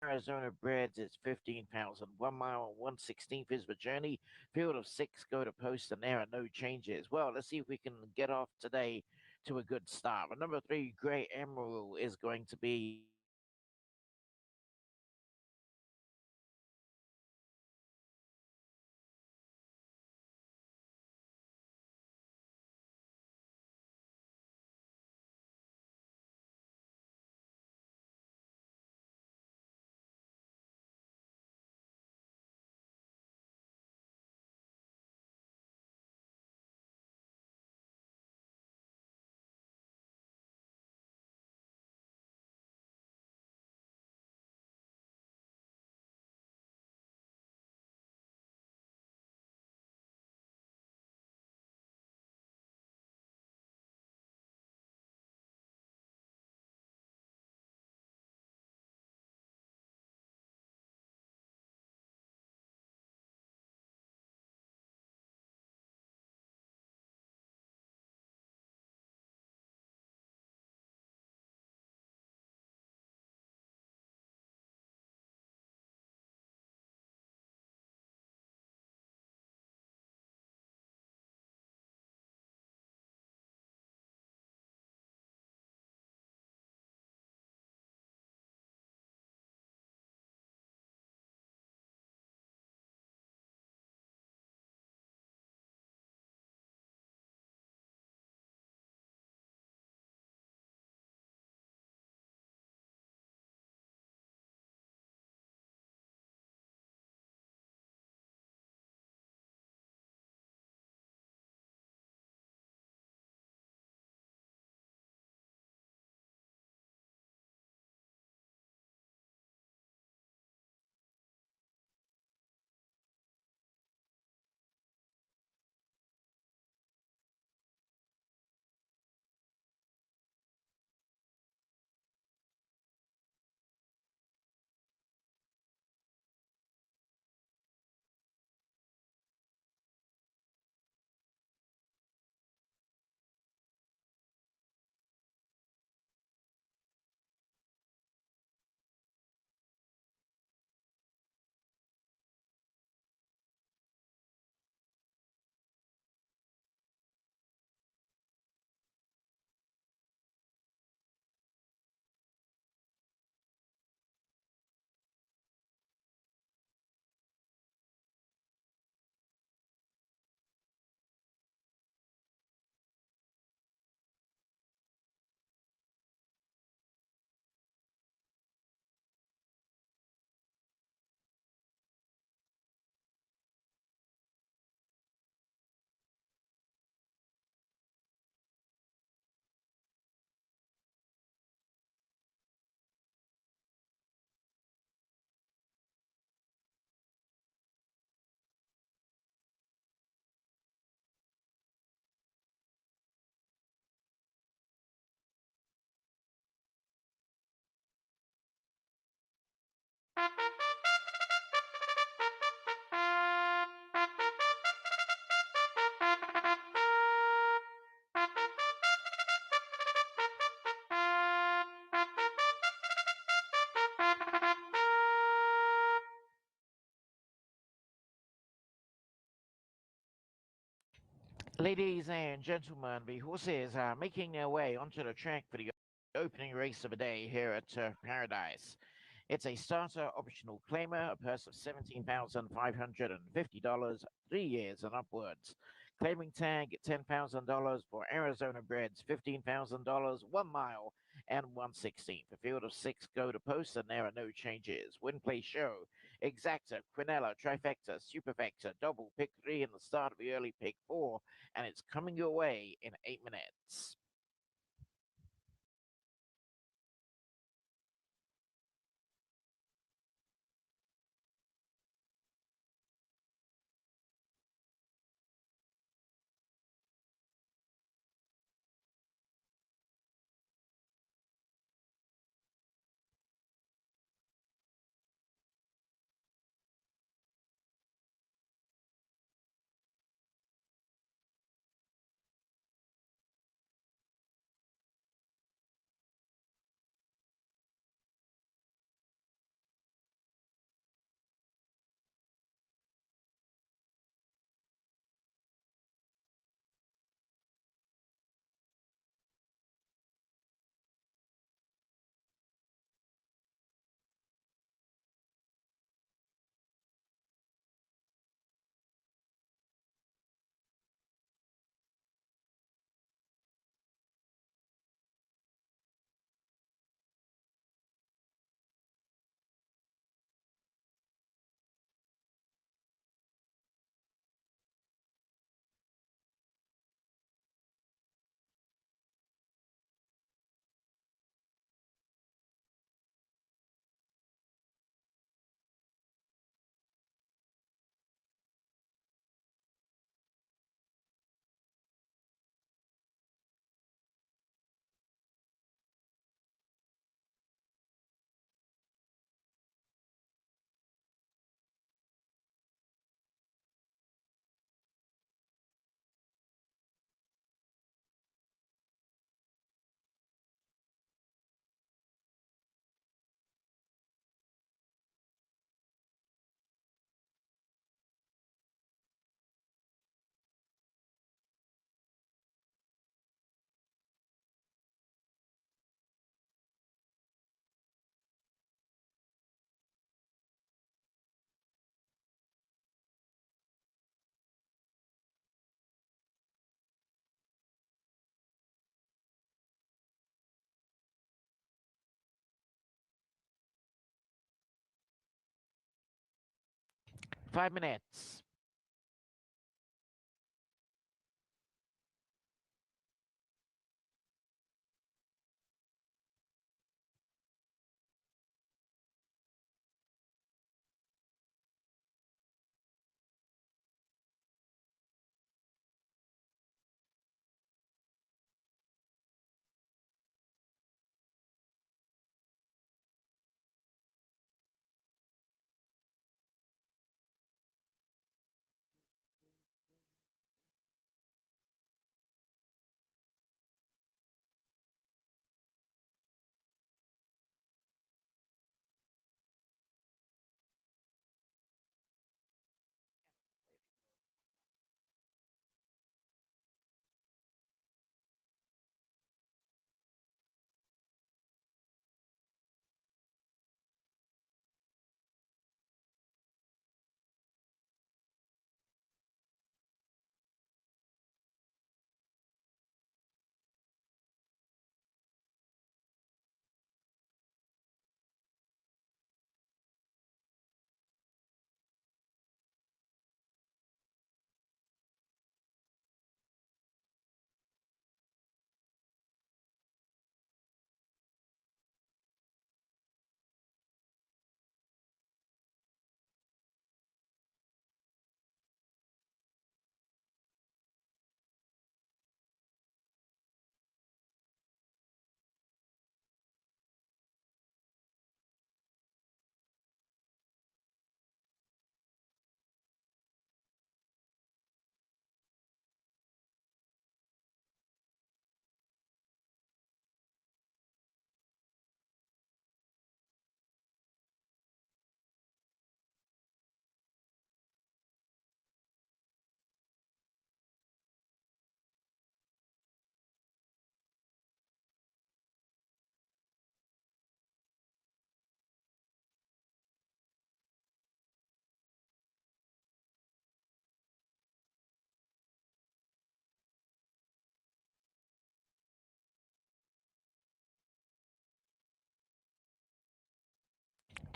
Arizona Breads is 15,000. 1 mile and 1/16th is the journey. Field of six go to post, and there are no changes. Well, let's see if we can get off today to a good start. But number three, Grey Emerald, is going to be Ladies and gentlemen, the horses are making their way onto the track for the opening race of the day here at Turf Paradise. It's a starter optional claimer, a purse of $17,550, 3 years and upwards. Claiming tag $10,000 for Arizona Breds, $15,000, 1 mile and 1/16th. A field of six go to post, and there are no changes. Win, play, show. Exacta, Quinella, Trifecta, Superfecta, double, pick three in the start of the early pick four, and it's coming your way in 8 minutes. 5 minutes.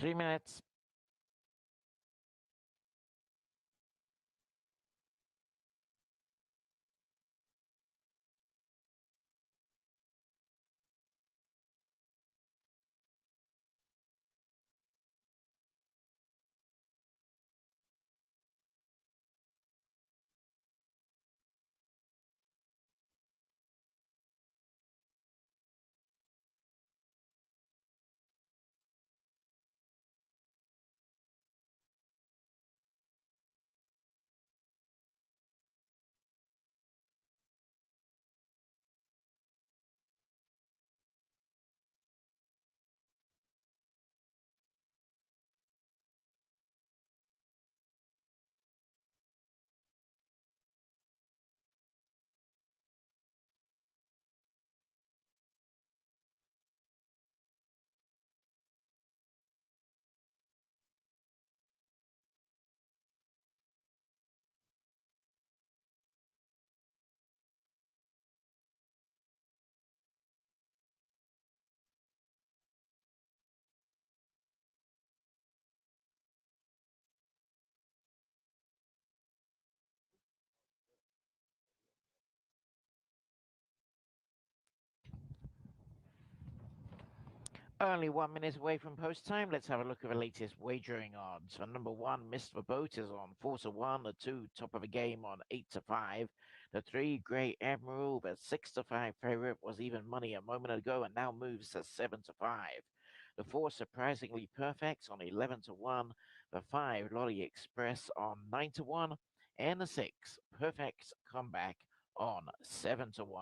3 minutes. Only 1 minute away from post time. Let's have a look at the latest wagering odds. For number one, Mr. Boat is on 4-1. The two, Top of the Game on 8-5. The three, Grey Admiral, the 6-5 favorite, was even money a moment ago and now moves to 7-5. The four, Surprisingly Perfect, on 11-1. The five, Lolly Express, on 9-1. And the six, Perfect Comeback, on 7-1.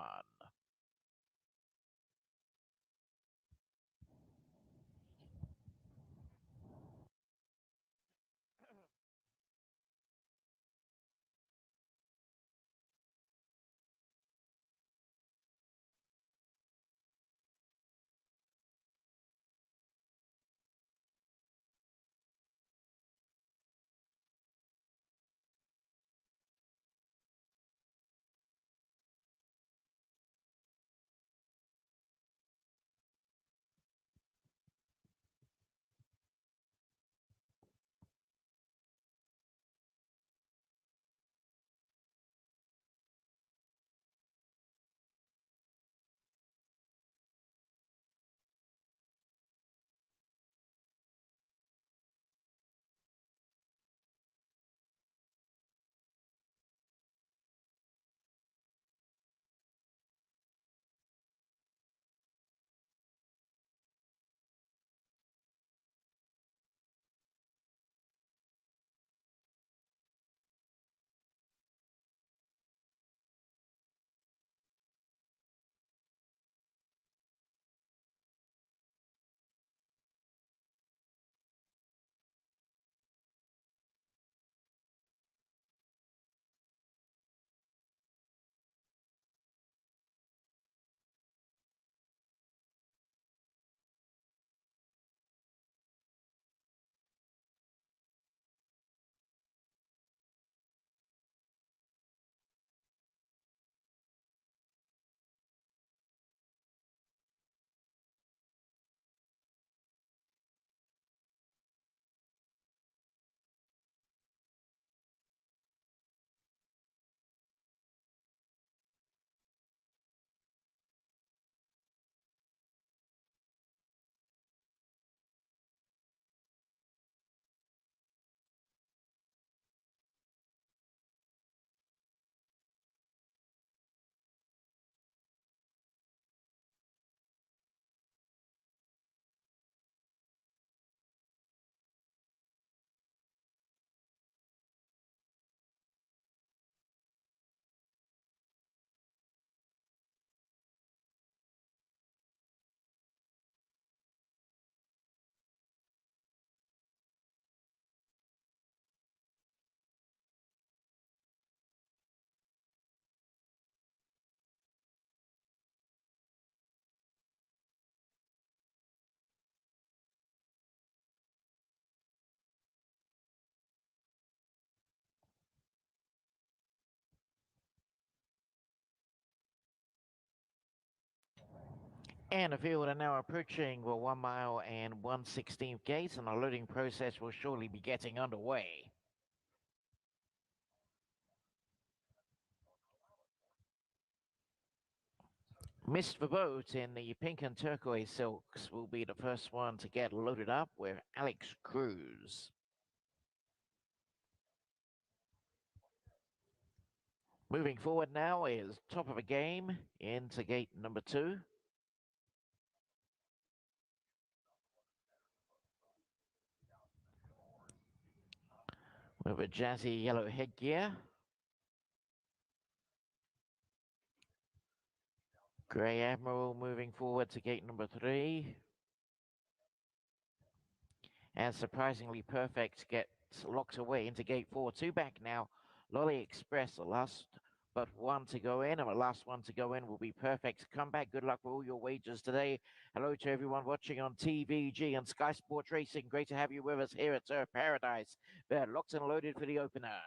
And the field are now approaching the 1 mile and 1/16th gates, and the loading process will surely be getting underway. Missed the Boat in the pink and turquoise silks will be the first one to get loaded up with Alex Cruz. Moving forward now is top of the game into gate number 2. With a jazzy yellow headgear. Grey Admiral moving forward to gate number 3. And surprisingly perfect gets locked away into gate 4. 2 back now. Lolly Express, the last but one to go in, and the last one to go in will be perfect comeback. Good luck with all your wagers today. Hello to everyone watching on TVG and Sky Sports Racing. Great to have you with us here at Turf Paradise. They're locked and loaded for the opener.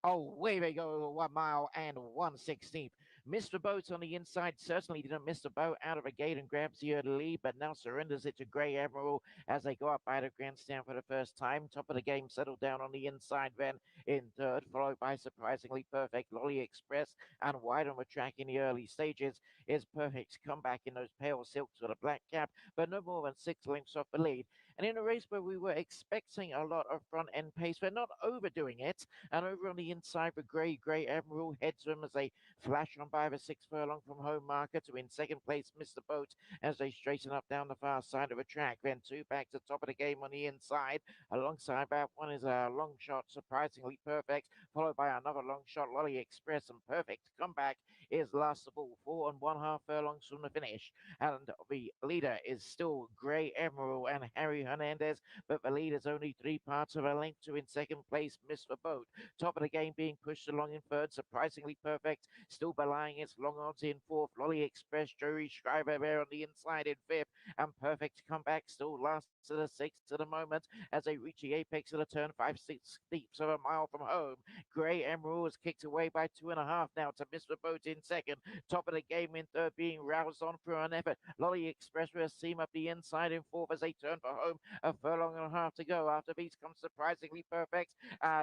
Oh, way they go, 1 mile and 1/16th. Missed the boat on the inside, certainly didn't miss the boat out of a gate and grabs the early lead, but now surrenders it to Grey Admiral as they go up by the grandstand for the first time. Top of the game settled down on the inside then in third, followed by surprisingly perfect Lolly Express, and wide on the track in the early stages is Perfect's comeback in those pale silks with a black cap, but no more than 6 lengths off the lead. And in a race where we were expecting a lot of front end pace, we're not overdoing it. And over on the inside, the Grey Admiral heads them as they flash on by the 6 furlong from home marker to in second place, Mr. Boat, as they straighten up down the far side of the track. Then 2 back to top of the game on the inside. Alongside that one is a long shot, surprisingly perfect, followed by another long shot, Lolly Express, and perfect comeback is last of all, 4 1/2 furlongs from the finish. And the leader is still Grey Admiral and Harry Hernandez, but the lead is only 3 parts of a length to in second place, Mr. Boat. Top of the game being pushed along in third, surprisingly perfect, still belying its long odds in fourth. Lolly Express, Joey Schreiber there on the inside in fifth, and perfect comeback still last to the sixth to the moment as they reach the apex of the turn, 5/6 of a mile from home. Grey Emerald is kicked away by 2.5 now to Mr. Boat in second. Top of the game in third, being roused on for an effort. Lolly Express with a seam up the inside in fourth as they turn for home. A furlong and a half to go. After these comes surprisingly perfect.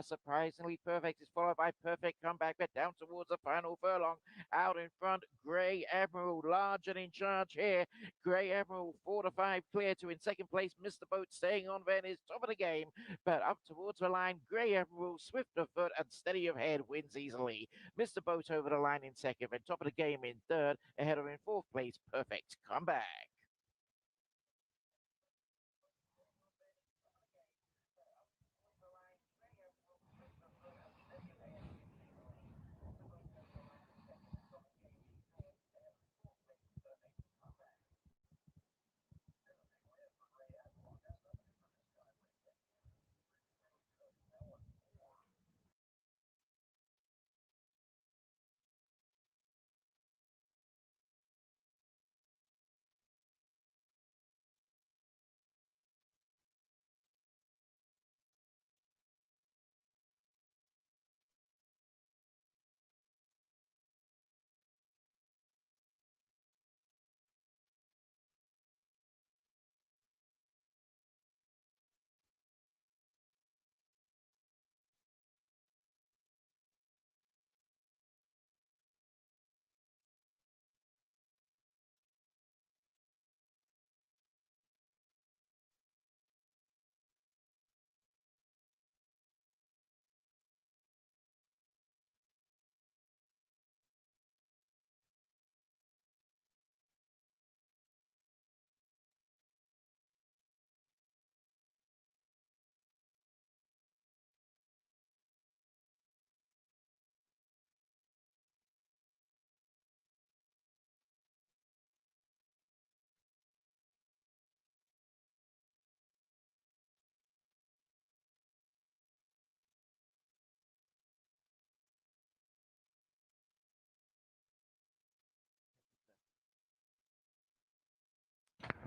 Surprisingly perfect is followed by perfect comeback, but down towards the final furlong. Out in front, Grey Admiral large and in charge here. Grey Admiral 4 to 5 clear to in second place. Mr. Boat staying on then is top of the game, but up towards the line. Grey Admiral swift of foot and steady of head wins easily. Mr. Boat over the line in second, and top of the game in third, ahead of in fourth place. Perfect comeback.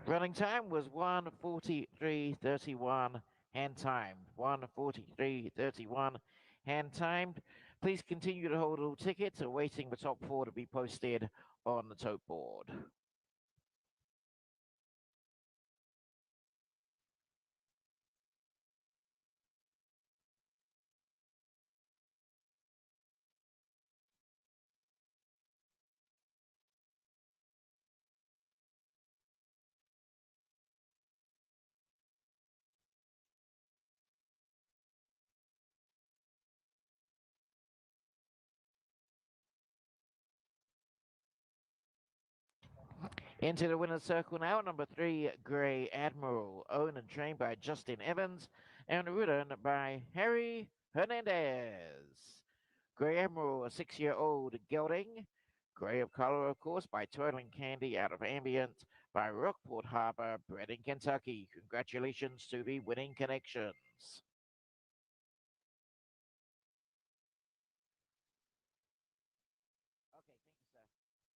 Running time was 1:43:31 hand timed. 1:43:31 hand timed. Please continue to hold all tickets, awaiting the top 4 to be posted on the tote board. Into the winner's circle now, number 3, Grey Admiral, owned and trained by Justin Evans and ridden by Harry Hernandez. Grey Admiral, a 6-year-old gelding. Grey of color, of course, by Twirling Candy out of Ambient by Rockport Harbor, bred in Kentucky. Congratulations to the winning connections. Okay, thank you, sir.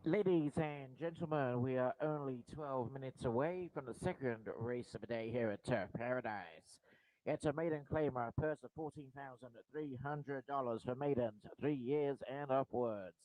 Ladies and gentlemen, we are only 12 minutes away from the second race of the day here at Turf Paradise. It's a maiden claimer, a purse of $14,300 for maidens, 3 years and upwards.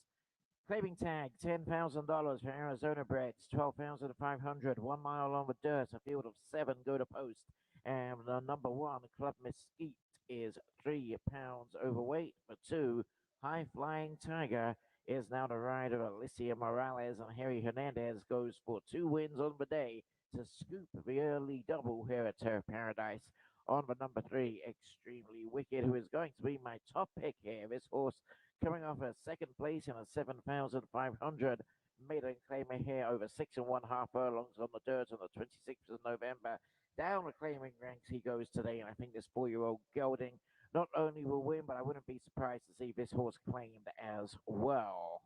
Claiming tag, $10,000 for Arizona breds, 12,500, 1 mile on the dirt, a field of 7 go to post. And the number one, Club Mesquite, is 3 pounds overweight. For two, High Flying Tiger is now the rider. Alicia Morales and Harry Hernandez goes for 2 wins on the day to scoop the early double here at Turf Paradise. On the number three, Extremely Wicked, who is going to be my top pick here. This horse coming off a second place in a 7,500 maiden claimer here over 6.5 furlongs on the dirt on the 26th of November. Down the claiming ranks he goes today, and I think this 4-year-old gelding not only will win, but I wouldn't be surprised to see this horse claimed as well.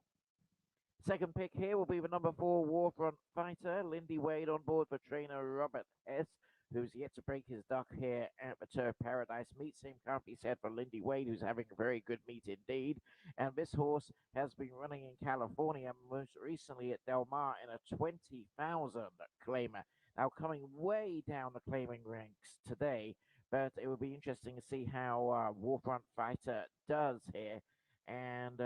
Second pick here will be the number four Warfront fighter, Lindy Wade, on board for trainer Robert Hess, who's yet to break his duck here at the Turf Paradise meet. Same can't be said for Lindy Wade, who's having a very good meet indeed. And this horse has been running in California, most recently at Del Mar in a 20,000 claimer. Now coming way down the claiming ranks today, but it will be interesting to see how Warfront Fighter does here. And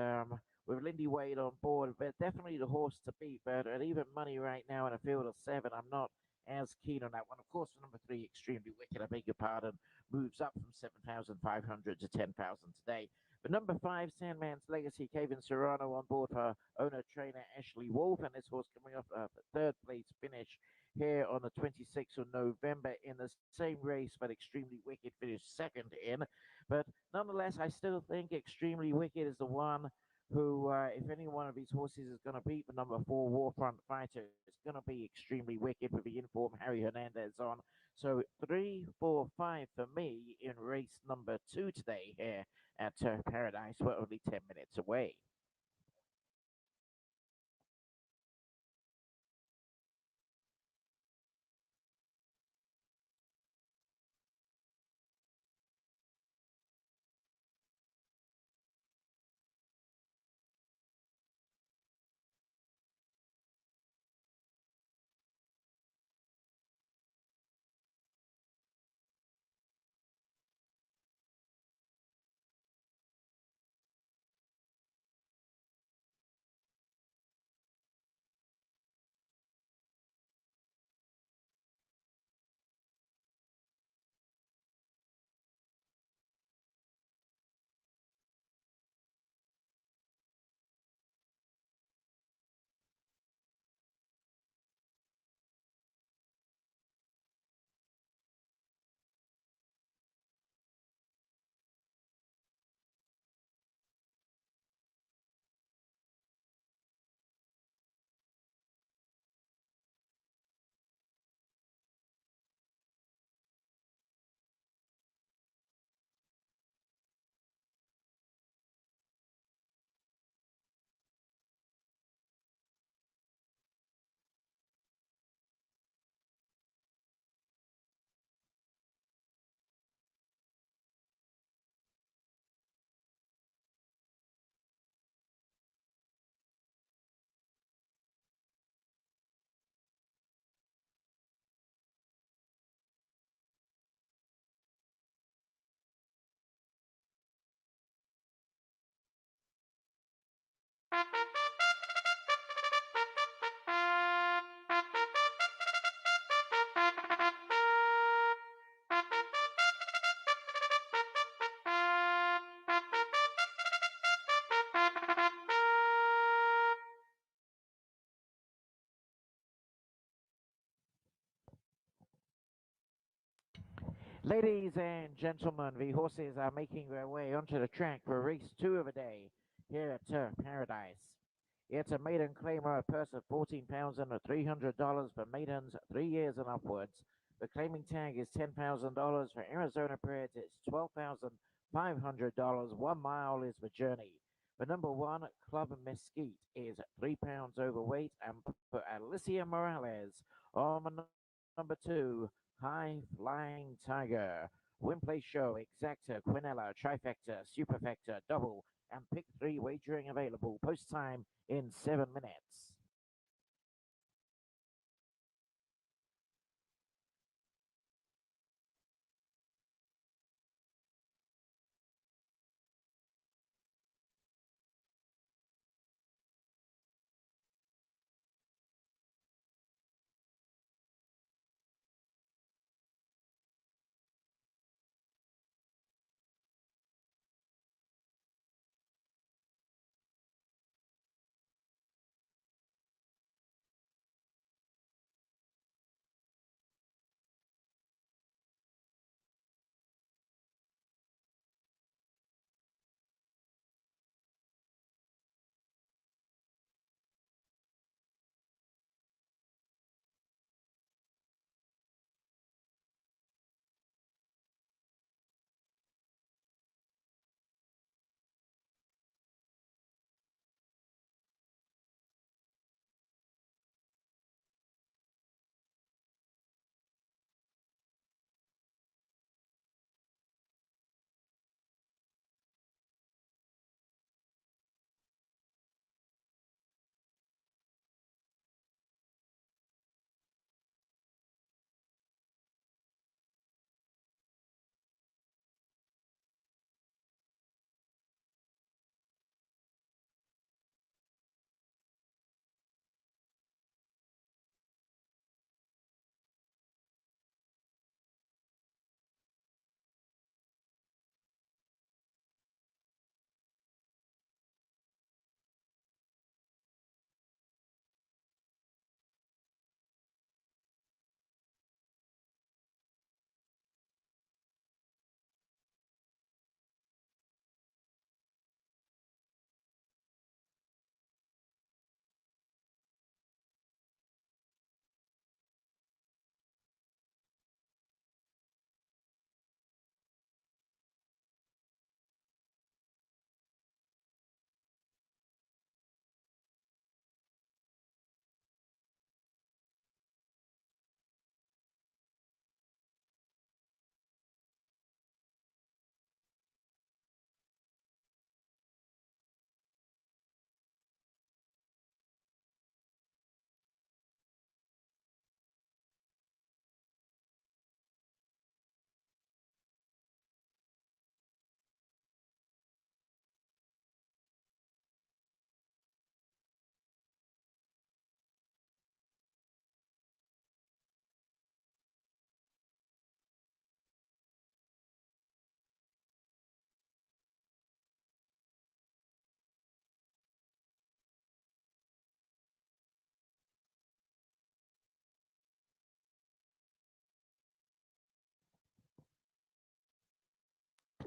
with Lindy Wade on board, but definitely the horse to beat. But at even money right now in a field of 7, I'm not as keen on that one. Of course, number three, Extremely Wicked, I beg your pardon, moves up from 7,500 to 10,000 today. But number five, Sandman's Legacy, Kevin Serrano on board for owner trainer Ashley Wolf, and this horse coming off a third place finish here on the 26th of November in the same race, but Extremely Wicked finished second in. But nonetheless, I still think Extremely Wicked is the one who, if any one of these horses is going to beat the number four Warfront fighter, it's going to be Extremely Wicked with the informed Harry Hernandez on. So 3, 4, 5 for me in race number two today here at Turf Paradise. We're only 10 minutes away. Ladies and gentlemen, the horses are making their way onto the track for race two of the day here at Turf Paradise. It's a maiden claimer, a purse of £14 and $300 for maidens 3 years and upwards. The claiming tag is $10,000 for Arizona breds. It's $12,500. 1 mile is the journey. The number one, Club Mesquite, is 3 pounds overweight, and for Alicia Morales on the number two, High Flying Tiger. Win Play Show, Exacta, Quinella, Trifecta, Superfecta, Double, and Pick 3 wagering available. Post time in 7 minutes.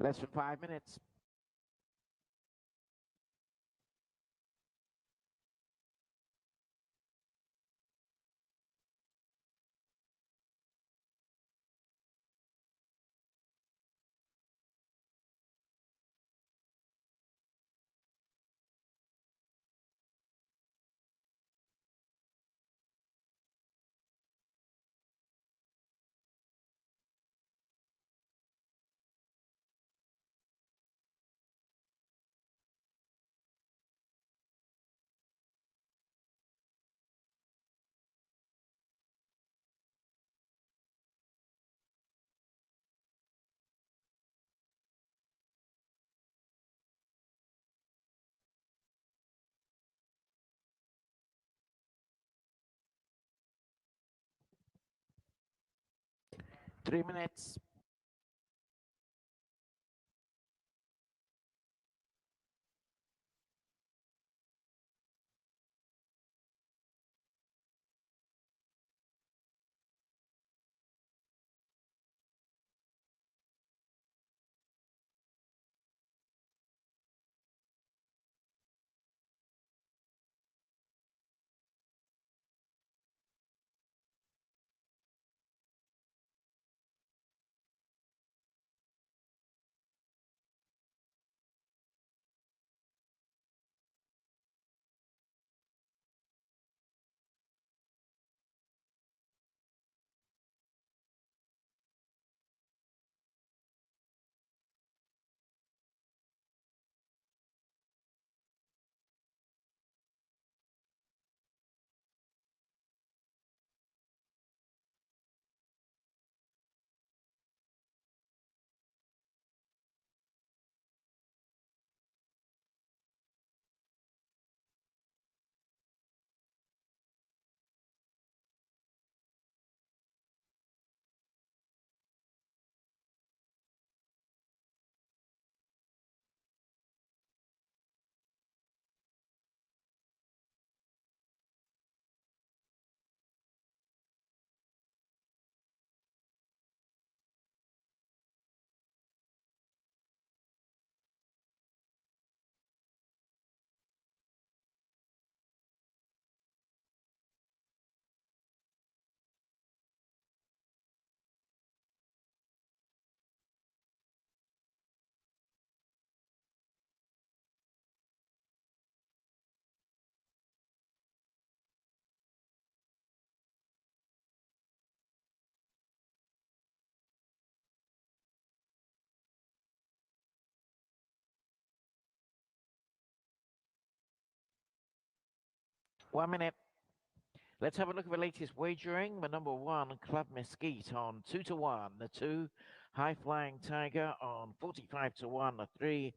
Less than 5 minutes. Three minutes. One minute. Let's have a look at the latest wagering. The number one, Club Mesquite on 2-1. The two, High Flying Tiger on 45-1. The three,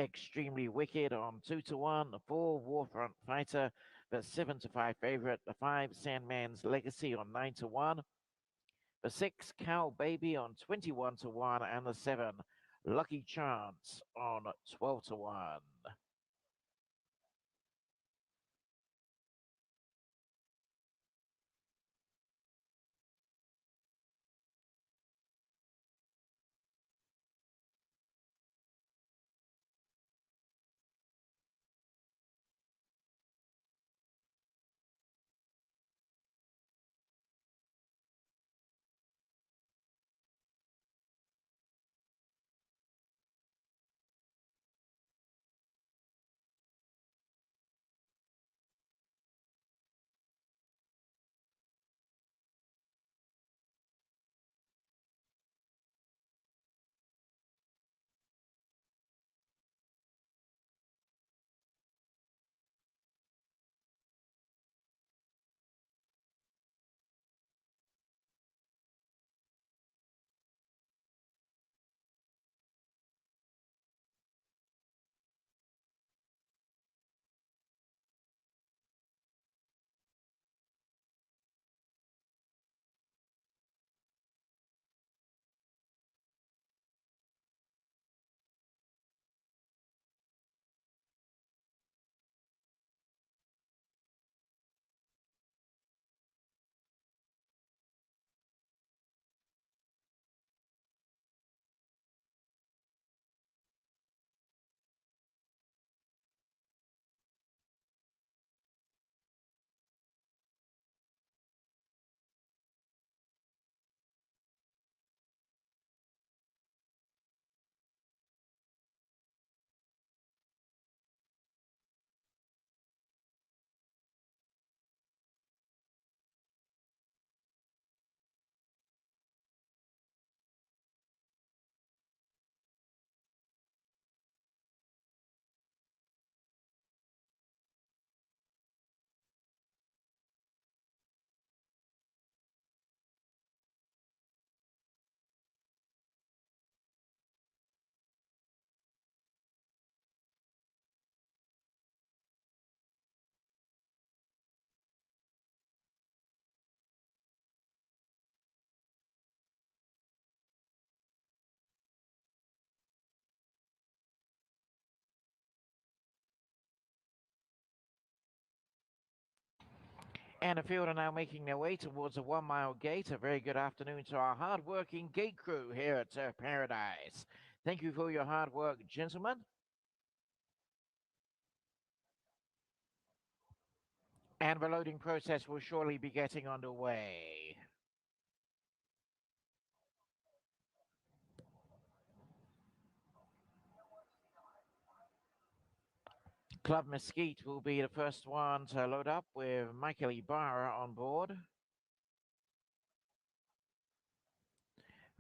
Extremely Wicked on 2-1. The four, Warfront Fighter, the 7-5 favorite. The five, Sandman's Legacy on 9-1. The six, Cow Baby on 21-1. And the seven, Lucky Chance on 12-1. And the field are now making their way towards the 1 mile gate. A very good afternoon to our hard-working gate crew here at Turf Paradise. Thank you for your hard work, gentlemen. And the loading process will surely be getting underway. Club Mesquite will be the first one to load up with Michael Ibarra on board.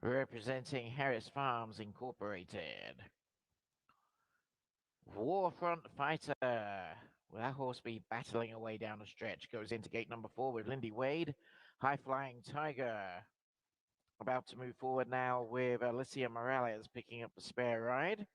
Representing Harris Farms Incorporated. Warfront Fighter. Will that horse be battling away down the stretch? Goes into gate number 4 with Lindy Wade. High Flying Tiger. About to move forward now with Alicia Morales picking up the spare ride.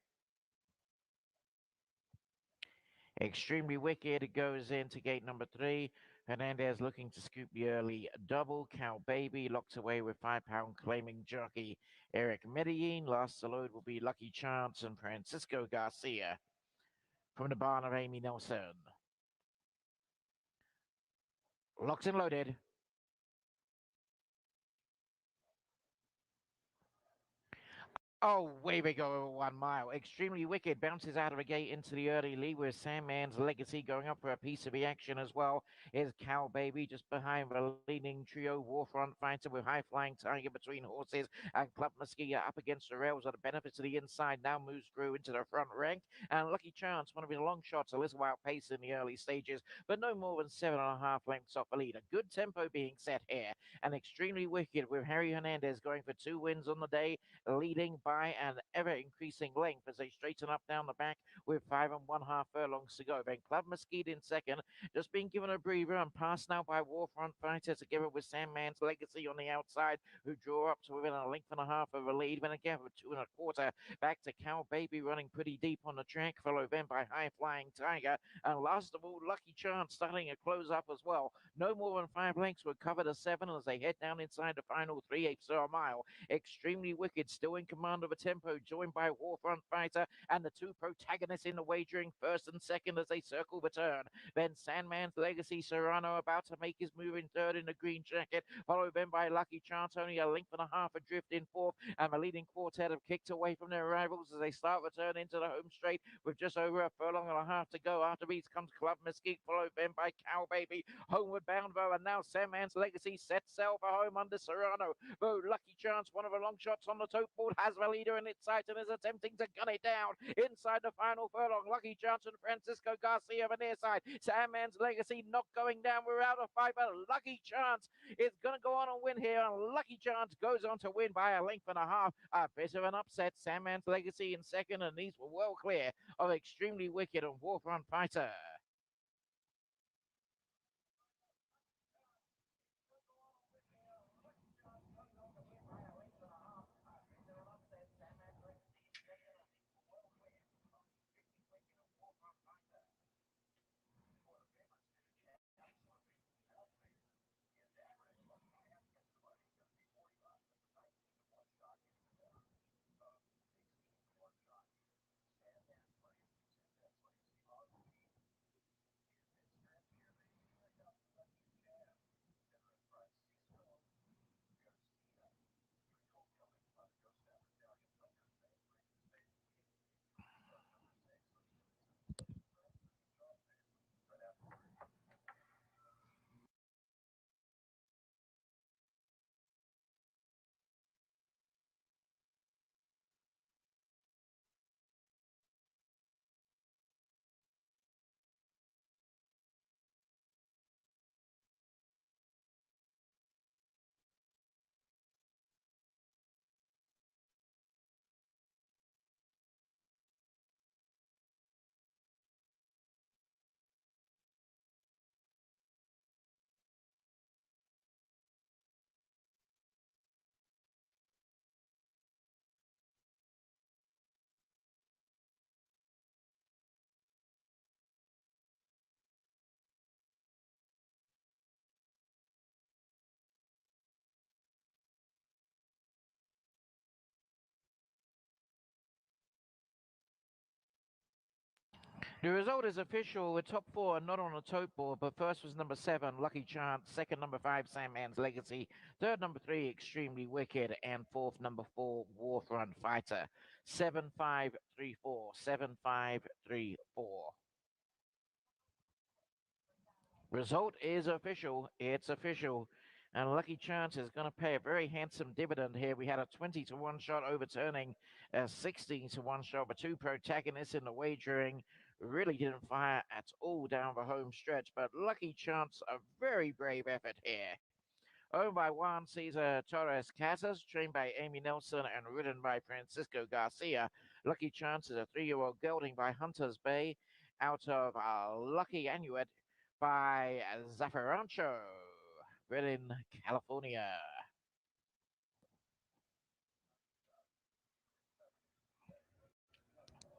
Extremely Wicked goes into gate number 3. Hernandez looking to scoop the early double. Cow Baby locked away with 5-pound claiming jockey Eric Medellin. Last to load will be Lucky Chance and Francisco Garcia from the barn of Amy Nelson. Locked and loaded. Oh, way we go over 1 mile. Extremely Wicked bounces out of the gate into the early lead with Sandman's Legacy going up for a piece of the action as well. Is Cow Baby just behind the leading trio Warfront Fighter with High Flying Tiger between horses and Club Mesquite up against the rails at the benefits of the inside. Now moves through into the front rank. And Lucky Chance, one of his long shots, a little outpaced in the early stages, but no more than 7.5 lengths off the lead. A good tempo being set here. And Extremely Wicked with Harry Hernandez going for 2 wins on the day, leading by an ever-increasing length as they straighten up down the back with 5.5 furlongs to go. Then Club Mesquite in second, just being given a breather and passed now by Warfront Fighter together with Sandman's Legacy on the outside, who draw up to within a length and a half of a lead. Then again with 2.25 back to Cow Baby running pretty deep on the track, followed then by High Flying Tiger. And last of all, Lucky Chance starting a close up as well. No more than 5 lengths would cover the 7 as they head down inside the final 3/8 of a mile. Extremely Wicked still in command of a tempo, joined by Warfront Fighter and the 2 protagonists in the wagering, first and second as they circle the turn. Then Sandman's Legacy Serrano about to make his move in third in the green jacket, followed then by Lucky Chance, only a length and a half adrift in fourth, and the leading quartet have kicked away from their rivals as they start the turn into the home straight with just over a furlong and a half to go. After these comes Club Mesquite, followed then by Cow Baby. Homeward bound though, and now Sandman's Legacy sets sail for home under Serrano. Though Lucky Chance, one of the long shots on the tote board, has the leader in its sight and is attempting to gun it down inside the final furlong. Lucky Chance and Francisco Garcia the near side. Sandman's Legacy not going down. We're out of 5, but Lucky Chance is going to go on and win here, and Lucky Chance goes on to win by a length and a half. A bit of an upset. Sandman's Legacy in second, and these were well clear of Extremely Wicked and Warfront Fighter. The result is official. The top four are not on the tote board, but first was number 7, Lucky Chance. Second, number 5, Sandman's Legacy. Third, number 3, Extremely Wicked. And fourth, number 4, Wharf Run Fighter. 7534. 7534. Result is official. It's official. And Lucky Chance is going to pay a very handsome dividend here. We had a 20 to 1 shot overturning a 16 to 1 shot, but two protagonists in the wagering really didn't fire at all down the home stretch. But Lucky Chance, a very brave effort here. Owned by Juan Cesar Torres Casas, trained by Amy Nelson, and ridden by Francisco Garcia. Lucky Chance is a 3-year-old gelding by Hunters Bay out of Lucky Anuet by Zafarancho, bred in California.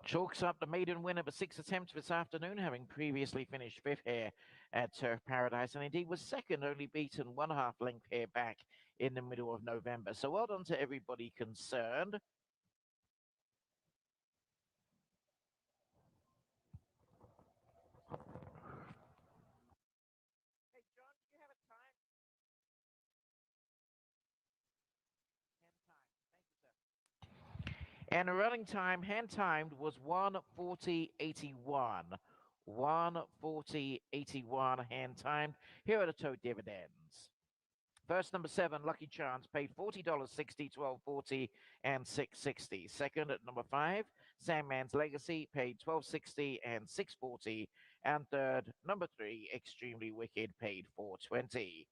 Chalks up the maiden win of a 6th attempt this afternoon, having previously finished 5th here at Turf Paradise, and indeed was second, only beaten 1/2 length here back in the middle of November. So well done to everybody concerned. Hey, John, do you have a time? And the running time, hand timed, was 1:40:81. 1:40:81 hand timed. Here are the tote dividends. First, number 7, Lucky Chance, paid $40.60, $12.40, and $6.60. Second, at number 5, Sandman's Legacy, paid $12.60 and $6.40. And third, number 3, Extremely Wicked, paid $4.20.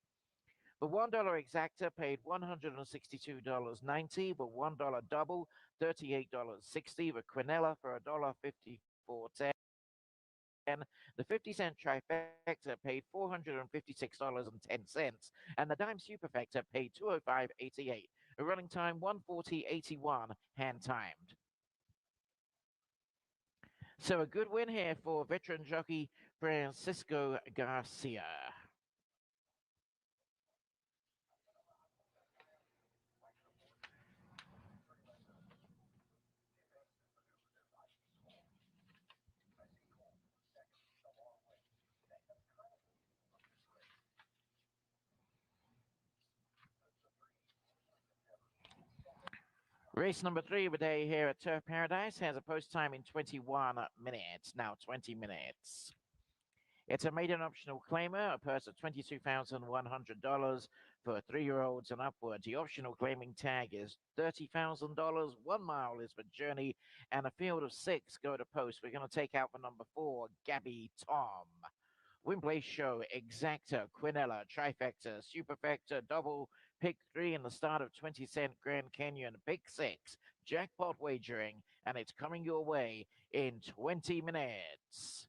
The $1 exacta paid $162.90, the $1 double, $38.60, the Quinella for $1.54.10. The 50-cent trifecta paid $456.10, and the dime superfecta paid $205.88. The running time 1:40:81, hand timed. So a good win here for veteran jockey Francisco Garcia. Race number 3 of the day here at Turf Paradise has a post time in 21 minutes. Now 20 minutes. It's a maiden optional claimer, a purse of $22,100 for 3-year-olds and upwards. The optional claiming tag is $30,000. 1 mile is for Journey, and a field of 6 go to post. We're going to take out for number 4, Gabby Tom. Wimbley Show, Exacta, Quinella, Trifecta, Superfecta, Double, Pick 3 in the start of 20-cent Grand Canyon, Pick 6, Jackpot Wagering, and it's coming your way in 20 minutes.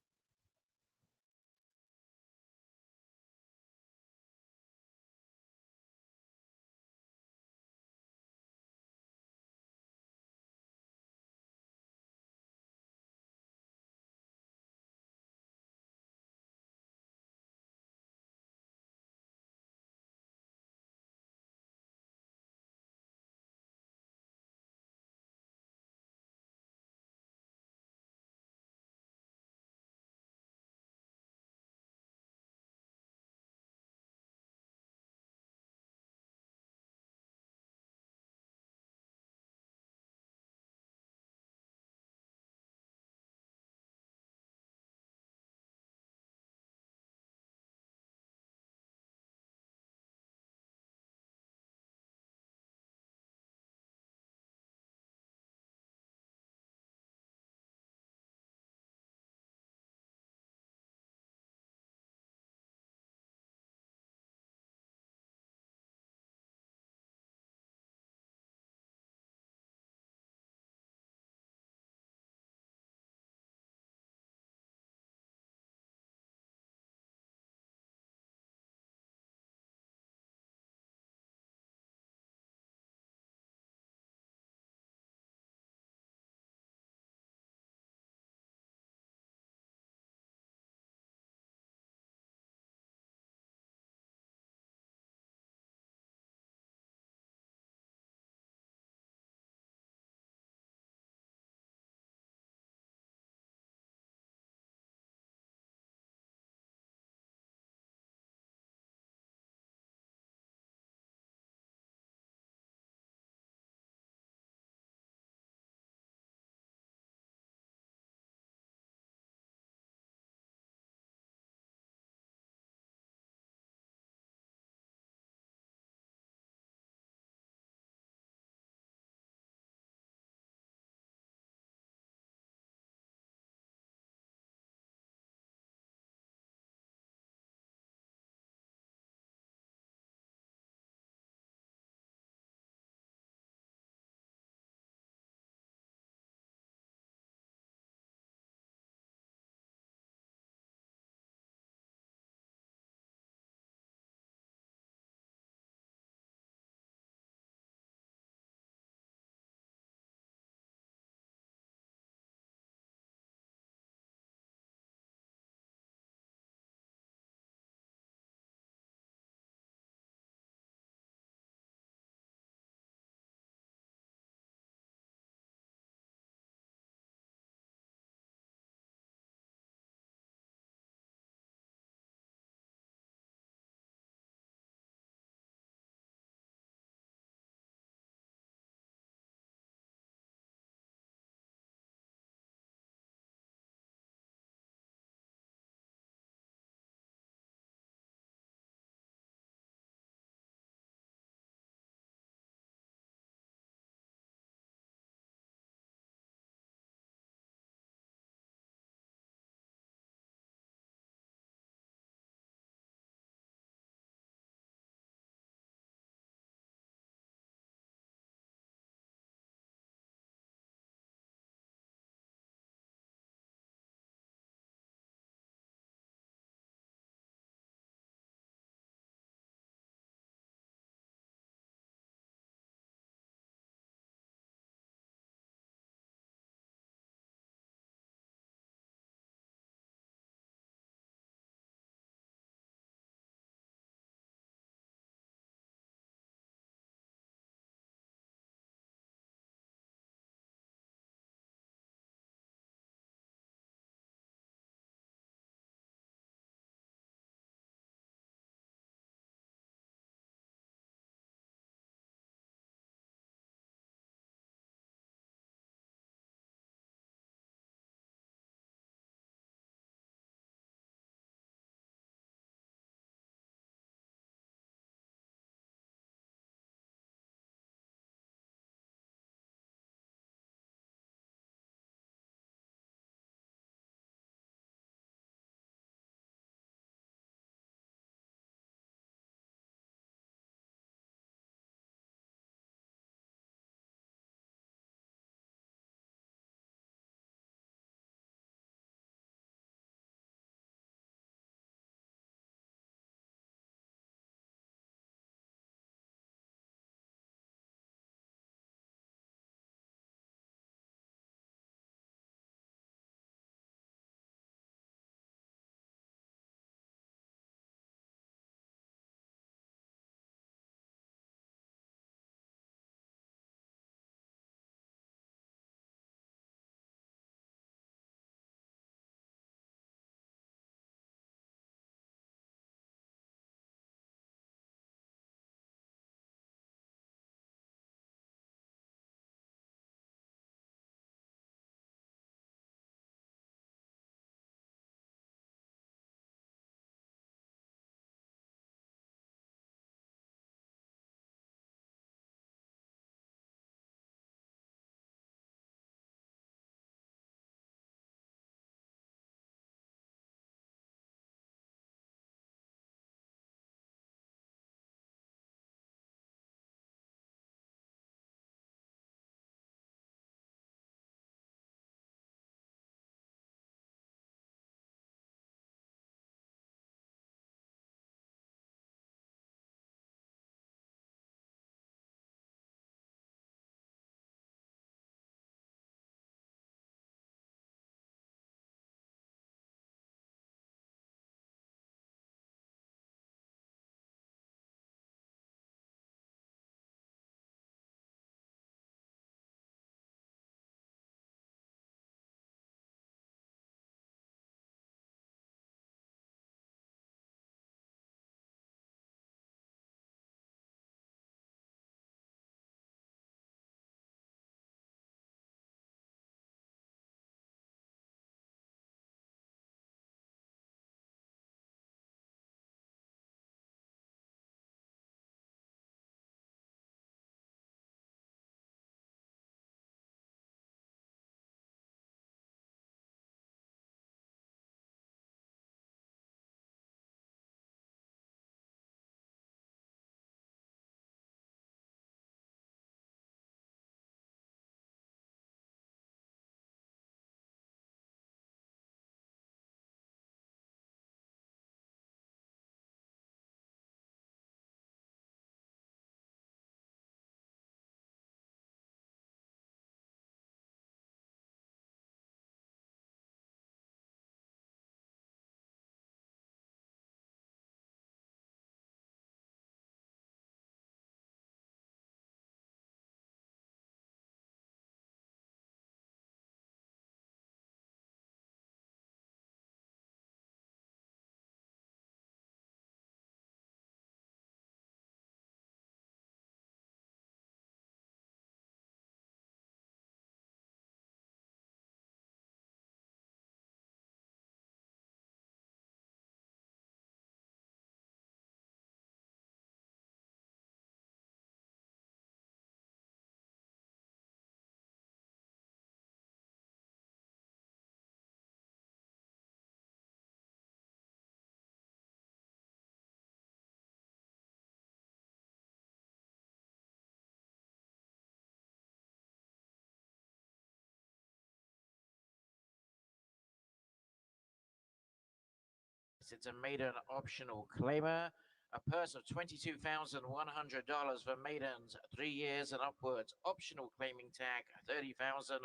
Paradise. It's a maiden optional claimer. A purse of $22,100 for maidens, 3 years and upwards. Optional claiming tag, 30,000.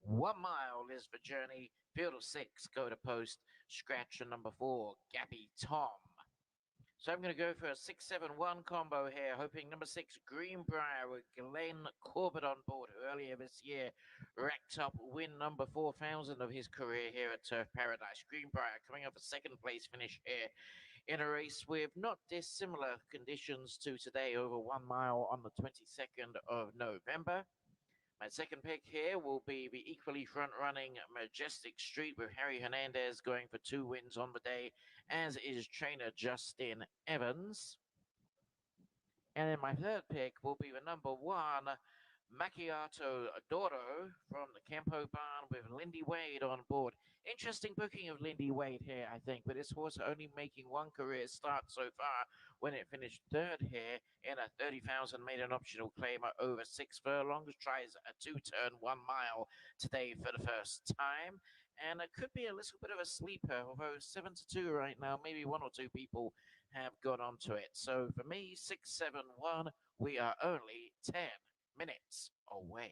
1 mile is for journey. Field of 6, go to post. Scratch number 4, Gabby Tom. So I'm going to go for a 6-7-1 combo here, hoping number 6, Greenbrier, with Glenn Corbett on board earlier this year, racked up win number 4,000 of his career here at Turf Paradise. Greenbrier coming off a second place finish here in a race with not dissimilar conditions to today, over 1 mile on the 22nd of November. My second pick here will be the equally front-running Majestic Street, with Harry Hernandez going for 2 wins on the day, as is trainer Justin Evans. And then my third pick will be the number 1, Macchiato Doro from the Campo Barn, with Lindy Wade on board. Interesting booking of Lindy Wade here, I think, but this horse only making 1 career start so far, when it finished 3rd here in a 30,000 maiden optional claimer over 6 furlongs. Tries a 2-turn 1 mile today for the first time, and it could be a little bit of a sleeper, although 7-2 right now. Maybe 1 or 2 people have got onto it. So for me, 6-7-1, we are only 10 minutes away.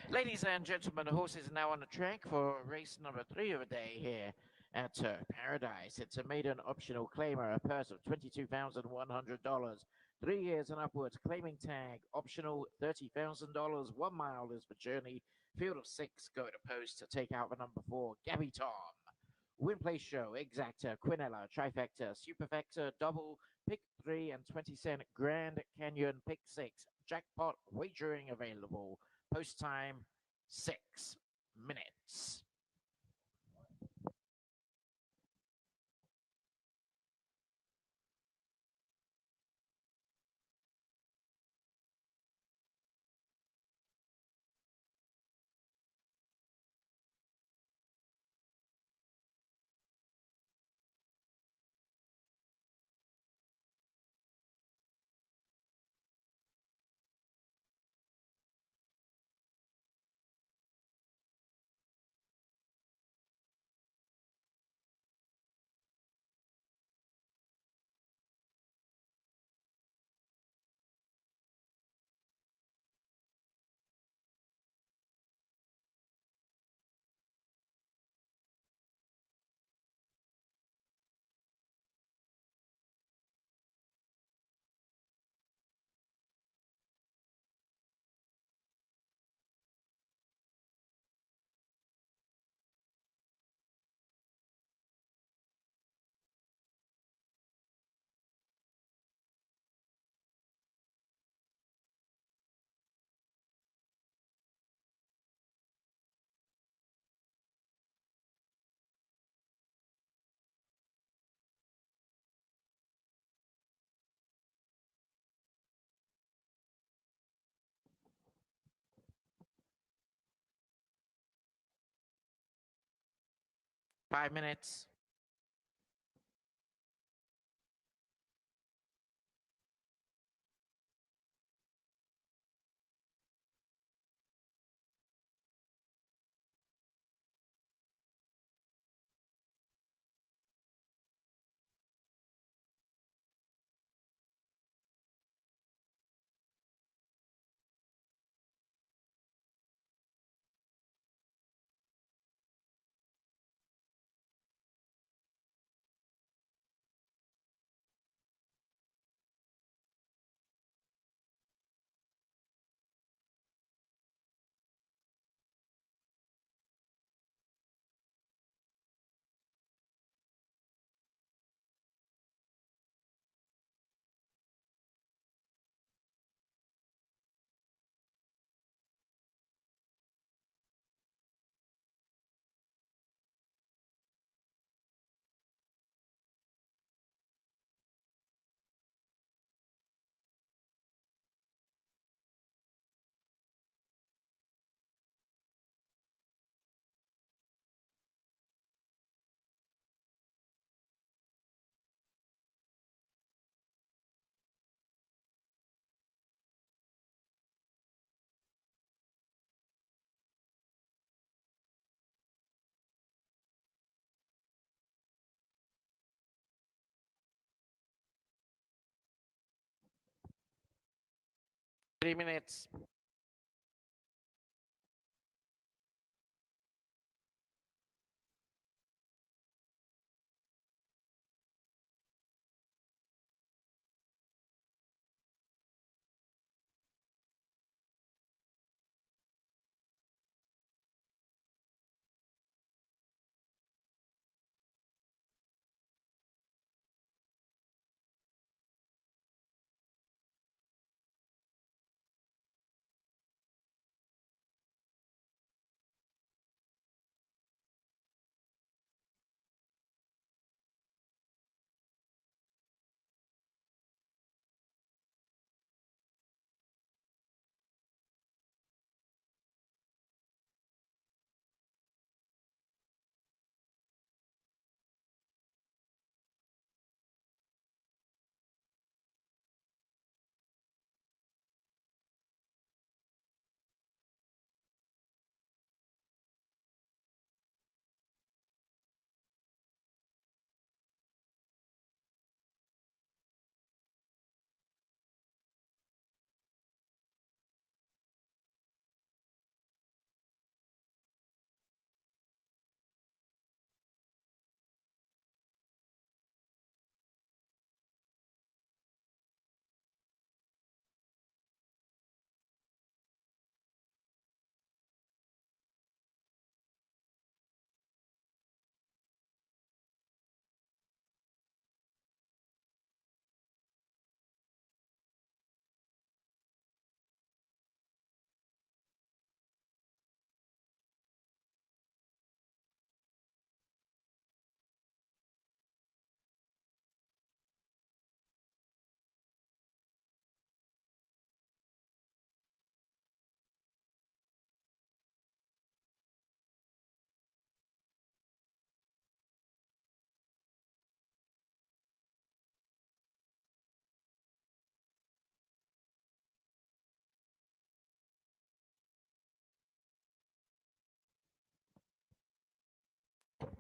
Ladies and gentlemen, the horse is now on the track for race number 3 of the day here at Paradise. It's a maiden optional claimer, a purse of $22,100, 3 years and upwards. Claiming tag, optional $30,000. 1 mile is the journey. Field of 6, go to post to take out the number 4, Gabby Tom. Win Place Show, Exacta, Quinella, Trifecta, Superfecta, Double, Pick 3 and 20-cent Grand Canyon Pick 6. Jackpot wagering available. Post time 6 minutes. 5 minutes. Three minutes.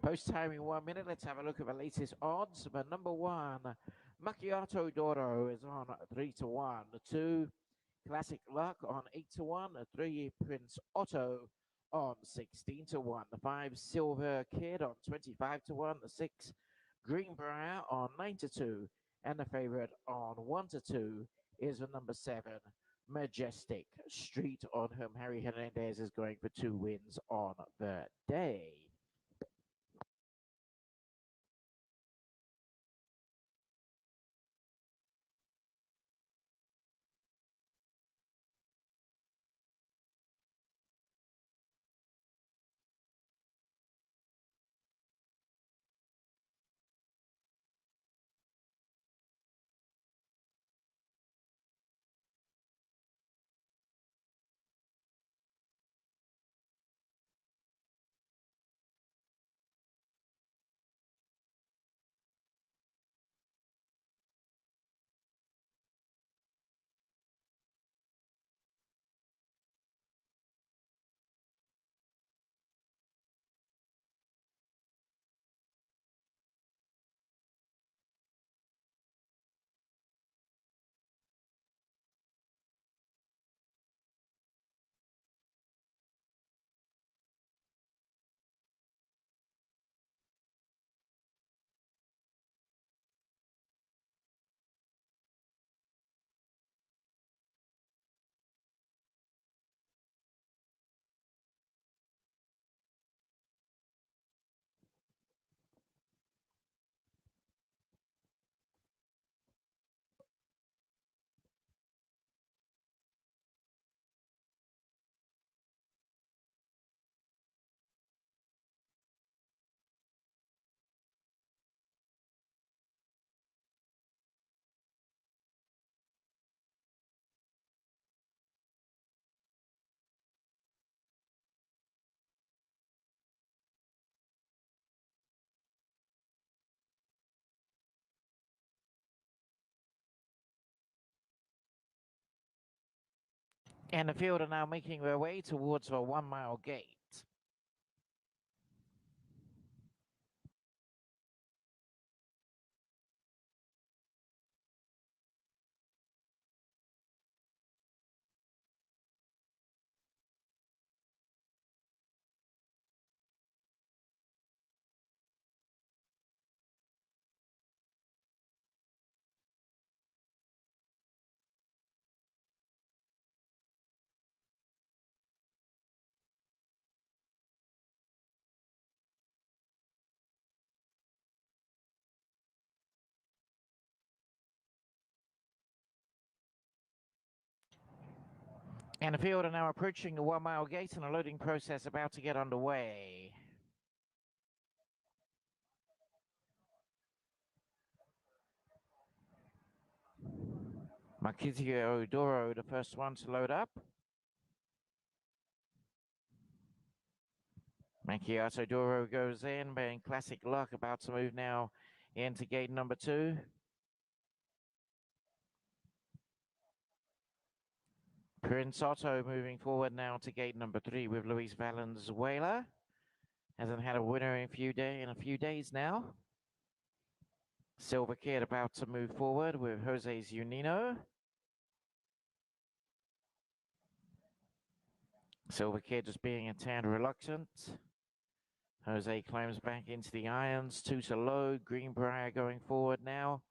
Post time in 1 minute. Let's have a look at the latest odds. The number one, Macchiato Doro is on 3-1. The two, Classic Luck on 8-1. The three, Prince Otto on 16-1. The five, Silver Kid on 25-1. The six, Greenbrier on 9-2. And the favorite on 1-2 is the number seven, Majestic Street, on whom Harry Hernandez is going for 2 wins on the day. And the field are now making their way towards the 1 mile gate. And the field are now approaching the 1 mile gate and a loading process about to get underway. Marquisio Doro, the first one to load up. Macchiato Doro goes in, being Classic Luck about to move now into gate number 2. Prince Otto moving forward now to gate number 3 with Luis Valenzuela. Hasn't had a winner in a few days now. Silver Kid about to move forward with Jose Zunino. Silver Kid just being a tad reluctant. Jose climbs back into the irons, 2 to load. Greenbrier going forward now.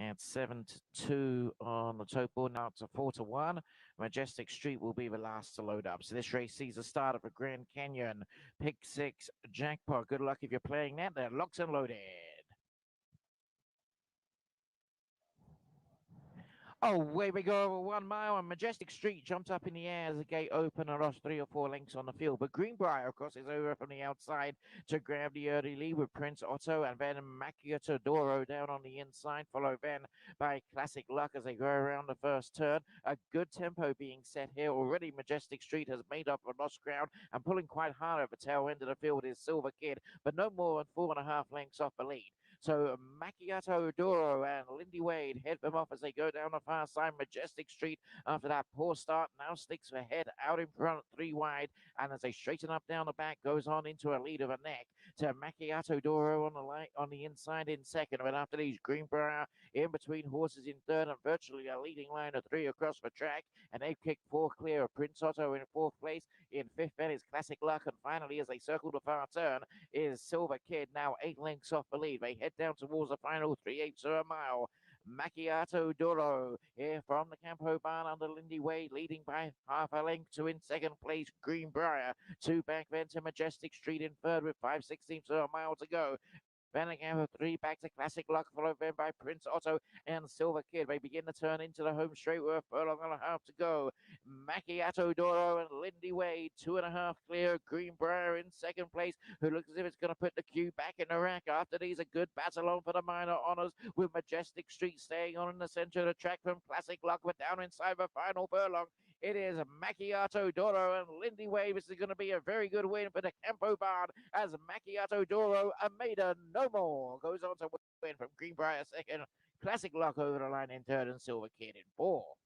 At 7-2 on the top board. Now it's a 4-1. Majestic Street will be the last to load up. So this race sees the start of a Grand Canyon Pick 6 jackpot. Good luck if you're playing that. They're locked and loaded. Oh, way we go over 1 mile, and Majestic Street jumped up in the air as the gate opened and lost 3 or 4 lengths on the field. But Greenbrier, of course, is over from the outside to grab the early lead with Prince Otto, and then Macchiato Doro down on the inside, followed then by Classic Luck as they go around the first turn. A good tempo being set here. Already Majestic Street has made up for lost ground, and pulling quite hard at the tail end of the field is Silver Kid, but no more than 4.5 lengths off the lead. So Macchiato Doro and Lindy Wade head them off as they go down the far side. Majestic Street, after that poor start, now sticks her head out in front, 3 wide. And as they straighten up down the back, goes on into a lead of a neck to Macchiato Doro on the inside in second. But after these, Greenbrier in between horses in third, and virtually a leading line of 3 across the track. And they've kicked 4 clear of Prince Otto in 4th place. In 5th, then is Classic Luck. And finally, as they circle the far turn, is Silver Kid, now 8 lengths off the lead. They head down towards the final 3/8 of a mile. Macchiato Doro here from the Campo Barn under Lindy Wade, leading by half a length to in second place Greenbrier. 2 back then to Majestic Street in third with 5/16 of a mile to go. Van again with 3 back to Classic Luck, followed then by Prince Otto and Silver Kid. They begin to turn into the home straight with a furlong and a half to go. Macchiato Doro and Lindy Wade, 2.5 clear. Greenbrier in second place, who looks as if it's going to put the queue back in the rack. After these, a good battle on for the minor honors, with Majestic Street staying on in the center of the track from Classic Luck, but down inside the final furlong. It is Macchiato Doro and Lindy Wade. This is going to be a very good win for the Campo Barn, as Macchiato Doro, a maiden no more, goes on to win from Greenbrier second. Classic Luck over the line in third, and Silver Kid in fourth.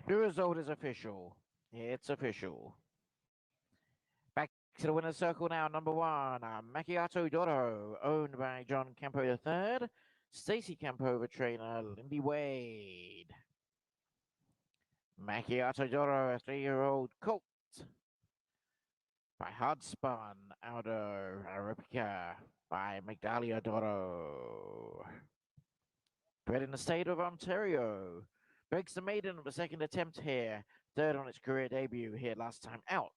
The result is official. It's official. Back to the winner's circle now. Number one, Macchiato Doro, owned by John Campo III. Stacy Campo, the trainer, Lindy Wade. Macchiato Doro, a 3-year-old colt by Hudspun, Aldo Arabica by Magdalia Doro. Bred in the state of Ontario. Breaks the maiden of the second attempt here. Third on its career debut here last time out.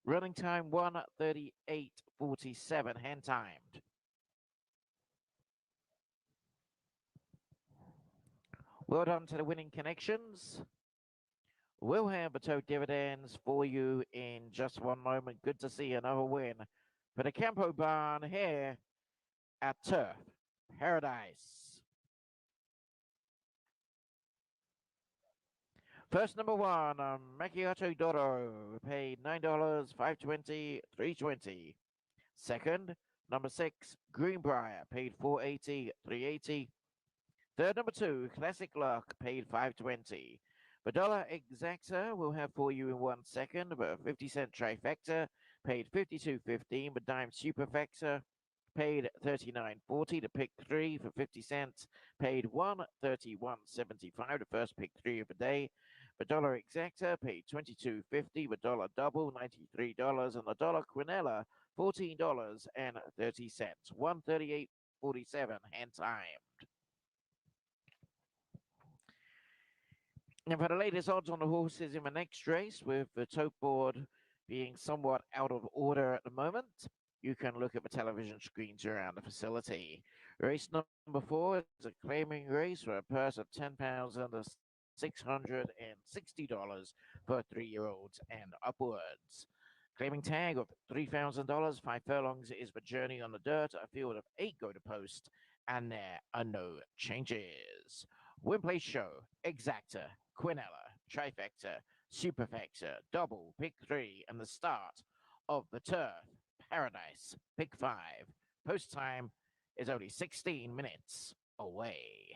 Running time 1:38:47, hand timed. Well done to the winning connections. We'll have the tote dividends for you in just one moment. Good to see another win for the Campo Barn here at Turf Paradise. First number one, Macchiato Doro, paid $9, $5.20, $3.20. Second, number 6, Greenbrier, paid $4.80, $3.80. Third, number 2, Classic Luck, paid $5.20. The dollar exacta we'll have for you in 1 second, but a 50-cent trifecta paid $52.15. The dime superfecta paid $39.40. The pick 3 for 50 cents paid $131.75. The first pick 3 of the day. The dollar exacta paid $22.50. The dollar double $93, and the dollar quinella $14.30. 138.47 hand timed. And for the latest odds on the horses in the next race, with the tote board being somewhat out of order at the moment, you can look at the television screens around the facility. Race number 4 is a claiming race for a purse of $10,660 for 3-year-olds and upwards. Claiming tag of $3,000, 5 furlongs is the journey on the dirt, a field of 8 go to post, and there are no changes. Win place show, exacta, quinella, trifecta, superfecta, double, pick 3, and the start of the Turf Paradise pick 5. Post time is only 16 minutes away.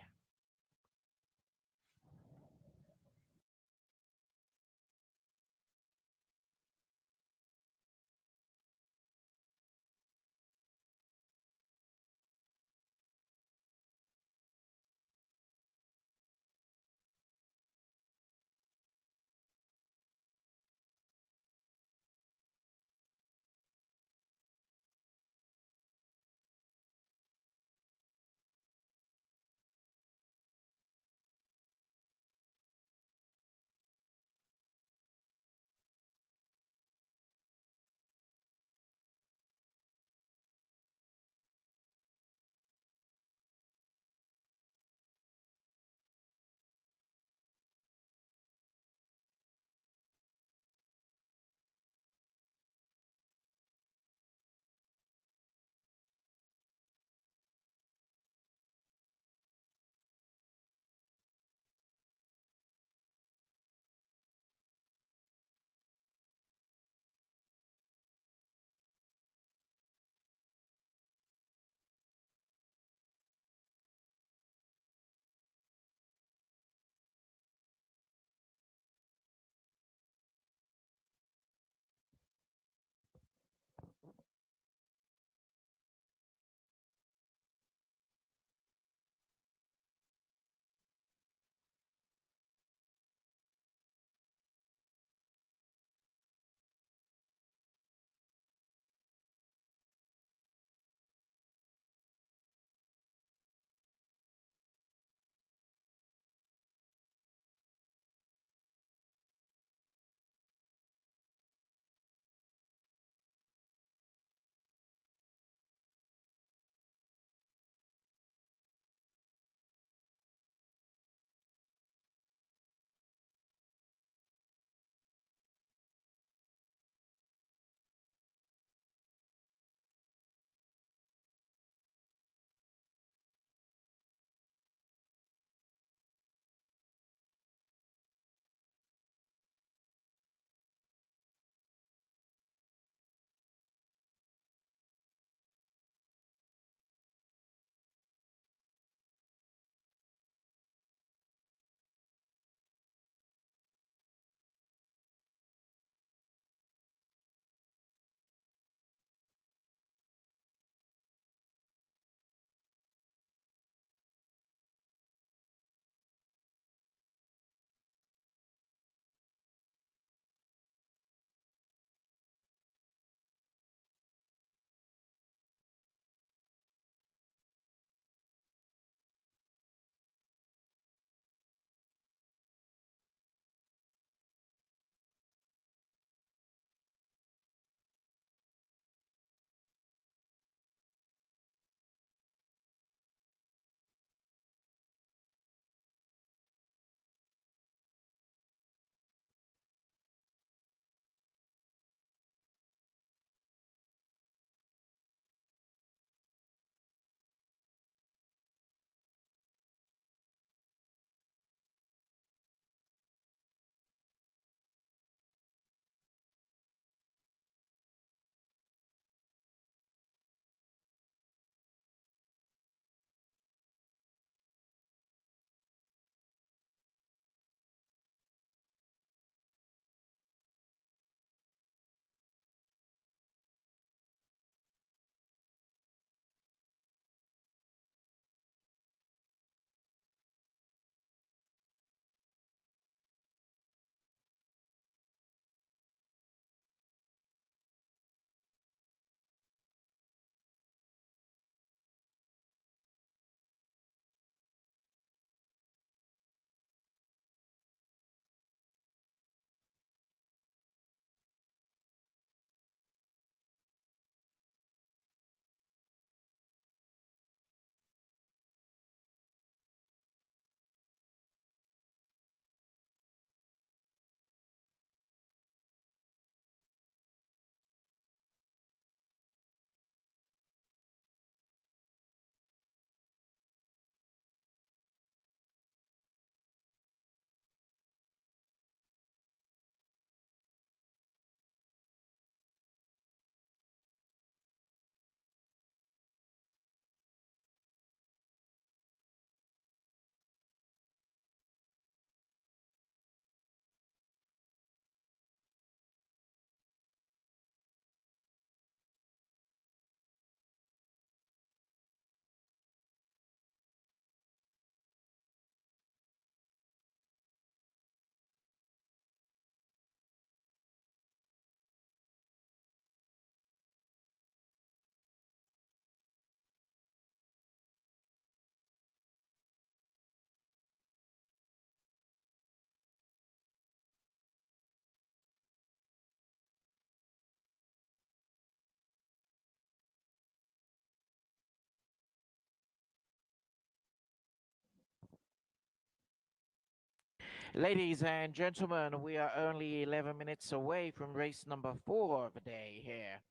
Ladies and gentlemen, we are only 11 minutes away from race number 4 of the day here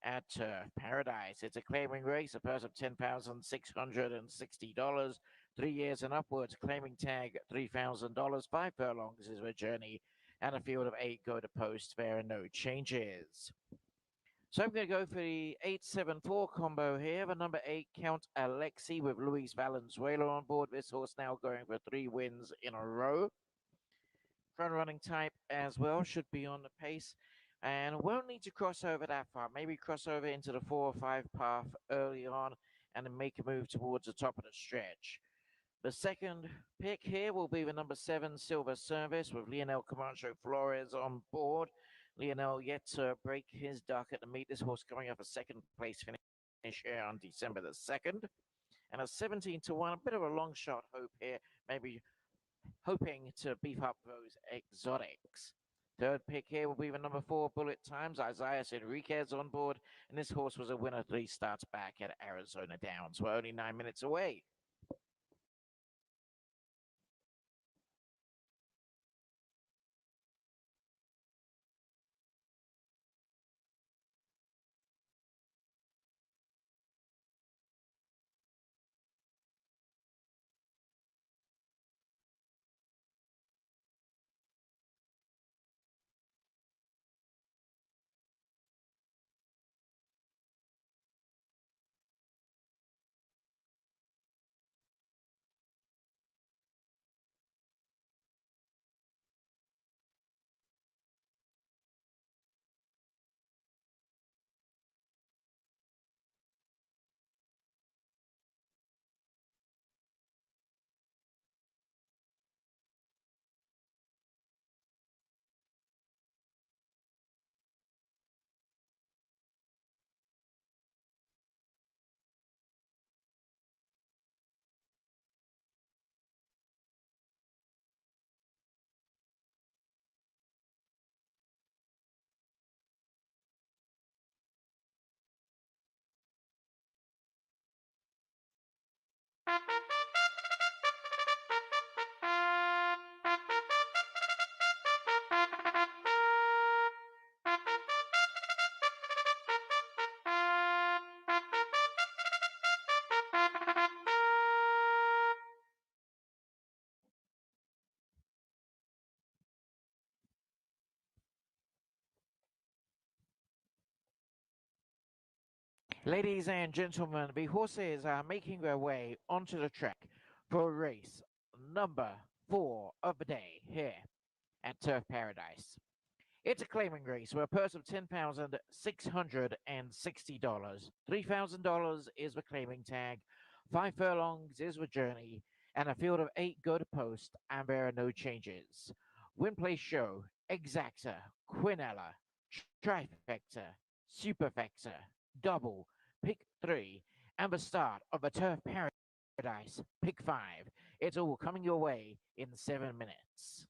at Paradise. It's a claiming race, a purse of $10,660, 3 years and upwards. Claiming tag $3,000, 5 furlongs is the journey, and a field of 8 go to post. There are no changes. So I'm going to go for the 874 combo here. The number 8, Count Alexi, with Luis Valenzuela on board. This horse now going for 3 wins in a row. Front running type as well should be on the pace, and won't need to cross over that far. Maybe cross over into the 4 or 5 path early on and then make a move towards the top of the stretch. The second pick here will be the number 7, Silver Service, with Leonel Camacho Flores on board. Leonel yet to break his duck at the meet. This horse coming off a second place finish here on December the 2nd. And a 17-1, a bit of a long shot hope here. Maybe hoping to beef up those exotics. Third pick here will be the number 4, Bullet Times. Isaias Enriquez on board, and this horse was a winner 3 starts back at Arizona Downs. We're only 9 minutes away. Ladies and gentlemen, the horses are making their way onto the track for race number 4 of the day here at Turf Paradise. It's a claiming race with a purse of $10,660. $3,000 is the claiming tag, 5 furlongs is the journey, and a field of 8 go to post, and there are no changes. Win Place Show, Exacta, Quinella, Trifecta, Superfecta, Double, Pick 3, and the start of the Turf Paradise, Pick 5. It's all coming your way in 7 minutes.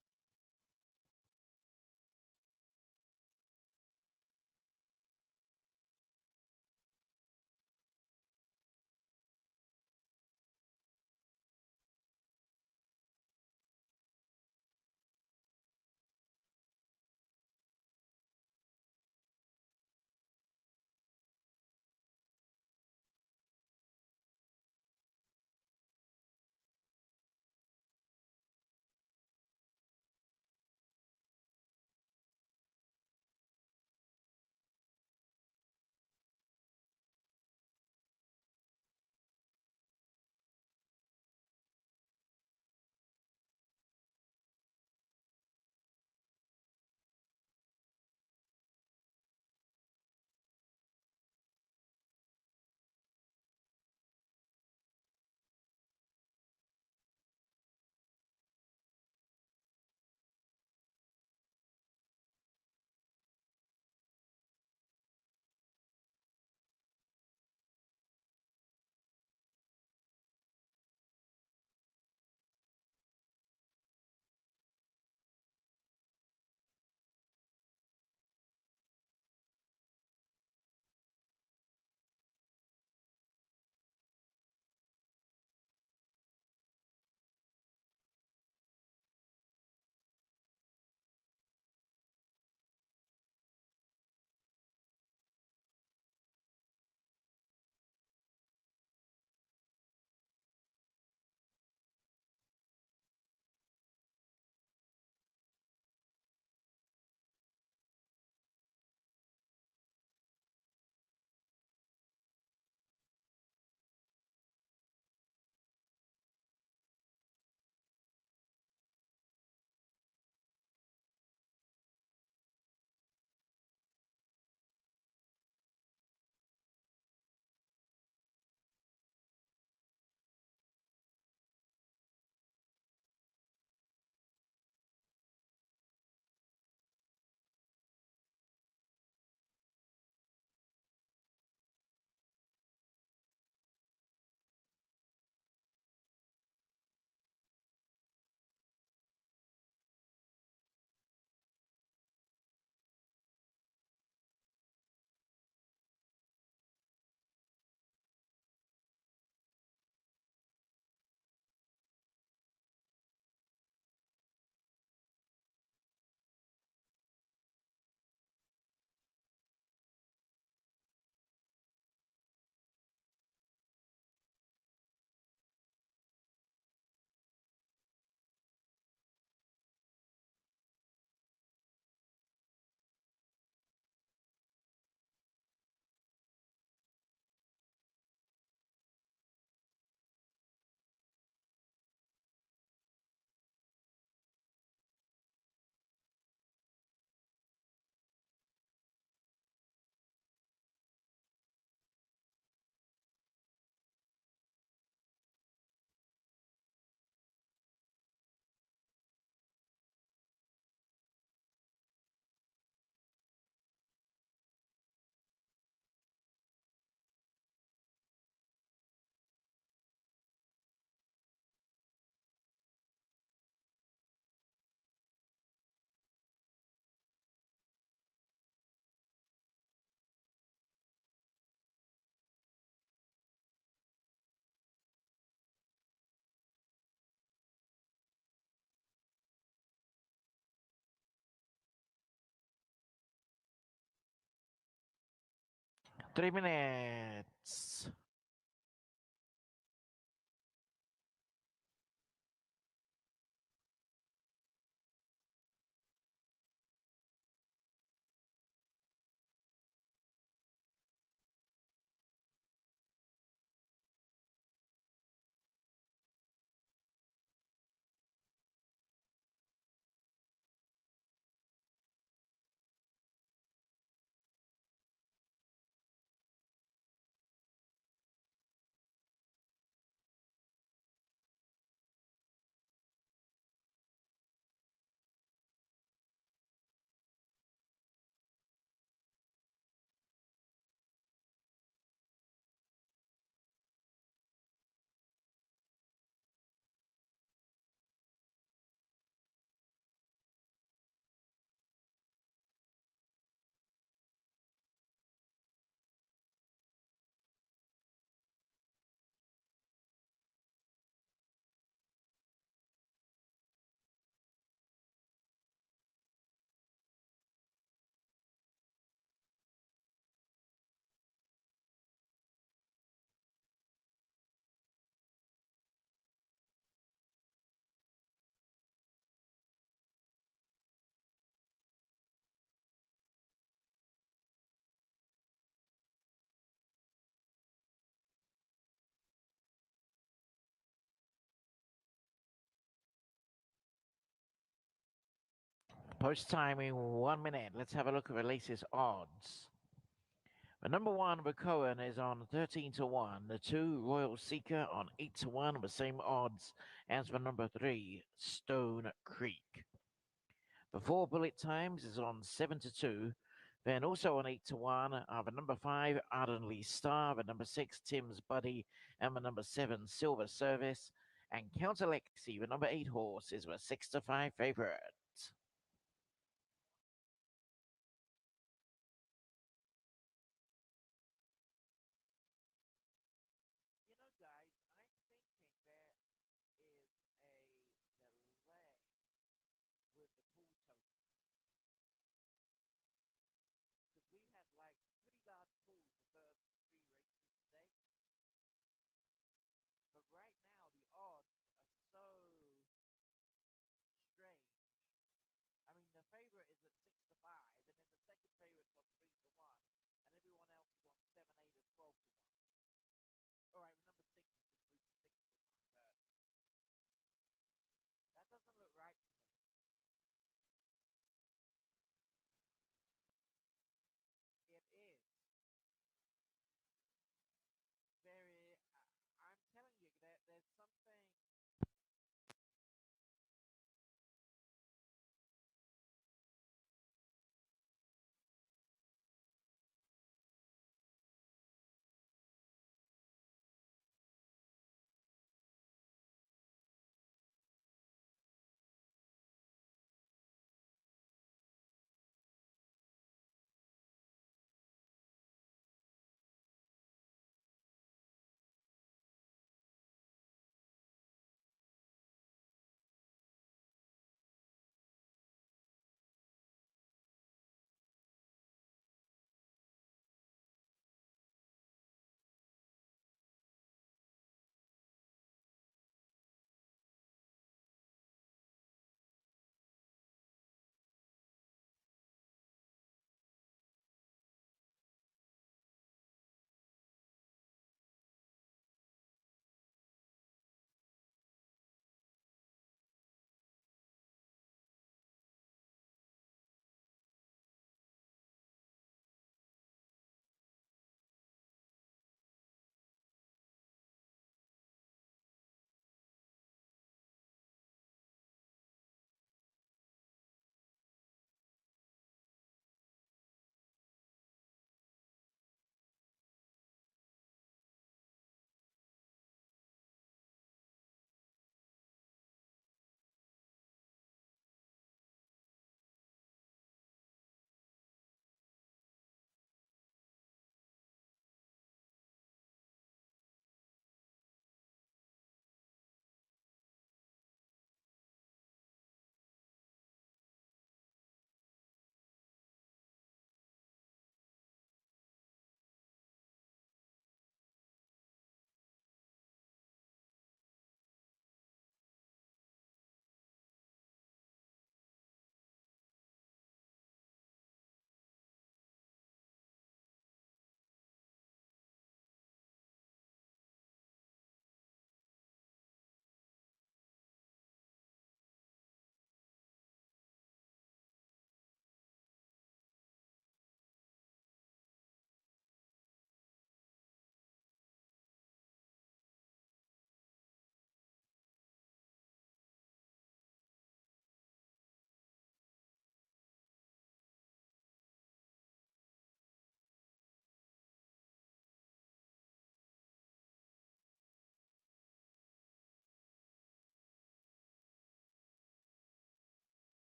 3 minutes. Post time in 1 minute. Let's have a look at the latest odds. The number one, Cohen, is on 13 to 1. The two, Royal Seeker, on 8 to 1, the same odds as the number three, Stone Creek. The four Bullet Times is on 7 to 2. Then also on 8 to 1 are the number 5, Ardently Star, the number 6, Tim's Buddy, and the number 7, Silver Service. And Count Alexi, the number 8 horse, is the 6 to 5 favorite. You know, guys, I'm thinking there is a delay with the pool token because we had like pretty large pools the first three races today, but right now the odds are so strange.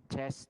Test.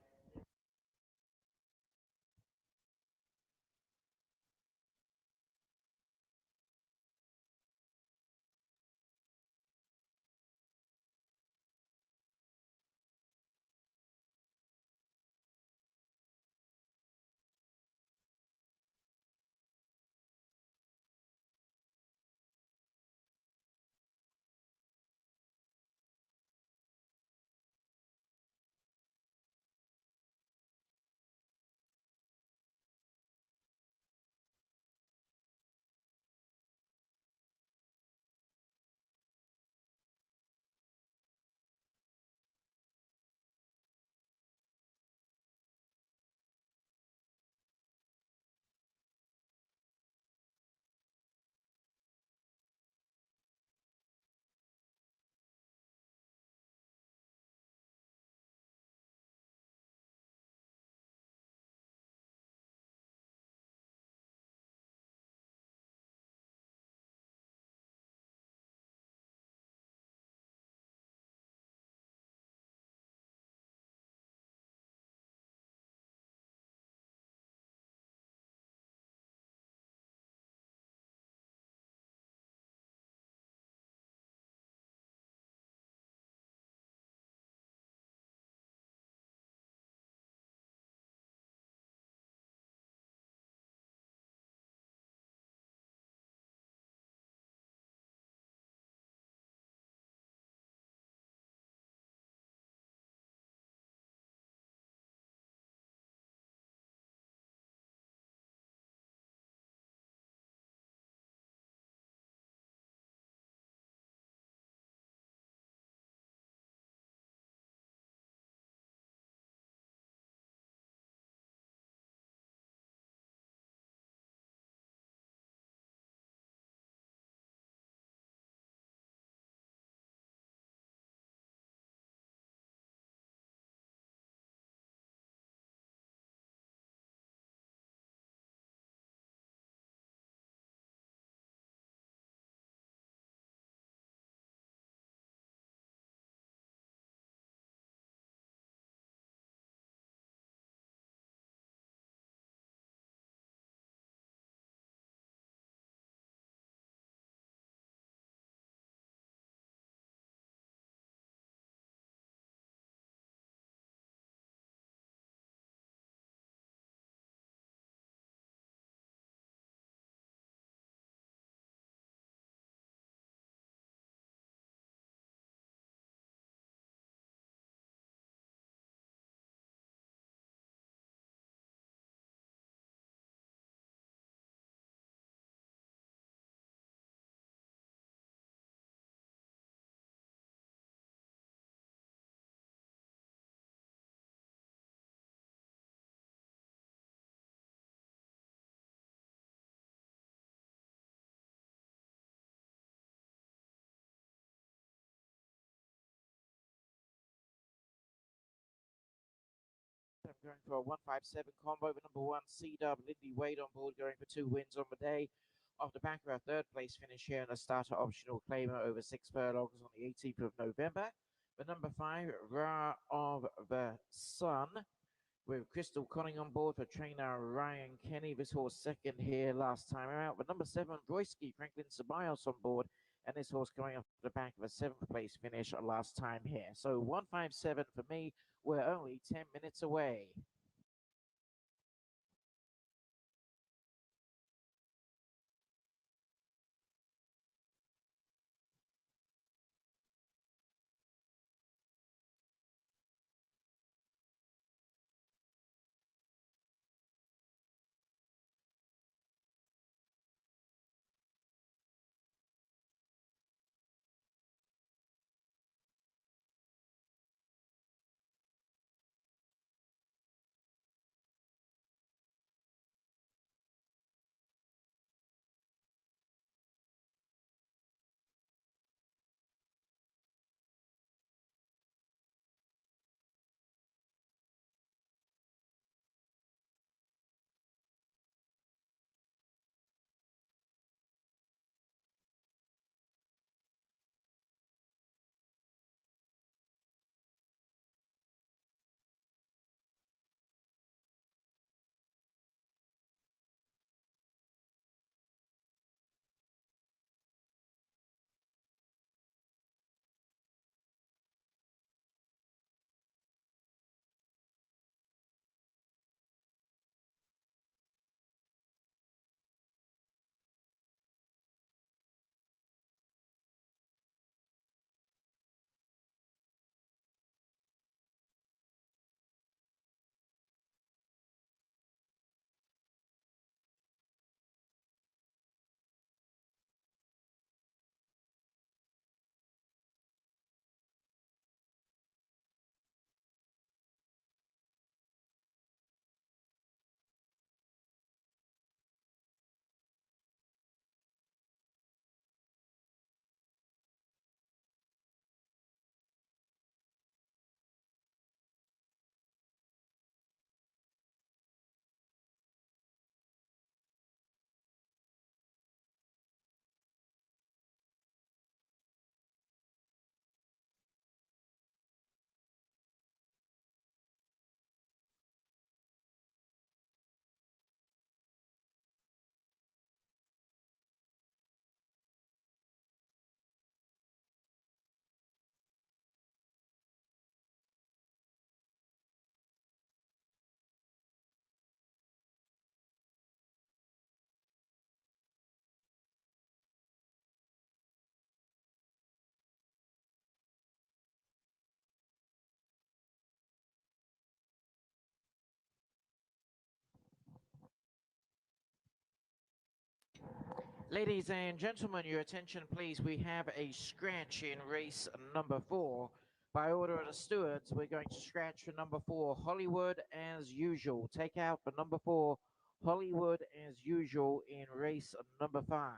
I'm going for a 157 combo with number one, C Dub, Lindy Wade on board, going for 2 wins on the day. Off the back of our third place finish here in a starter optional claimer over 6 furlongs on the 18th of November. The number five, Ra of the Sun, with Crystal Conning on board for trainer Ryan Kenny. This horse second here last time out. The number seven, Royski, Franklin Ceballos on board, and this horse going off the back of a seventh place finish last time here. So 157 for me. We're only 10 minutes away. Ladies and gentlemen, your attention please. We have a scratch in race number 4. By order of the stewards, we're going to scratch for number 4, Hollywood as usual. Take out for number 4, Hollywood as usual in race number 5.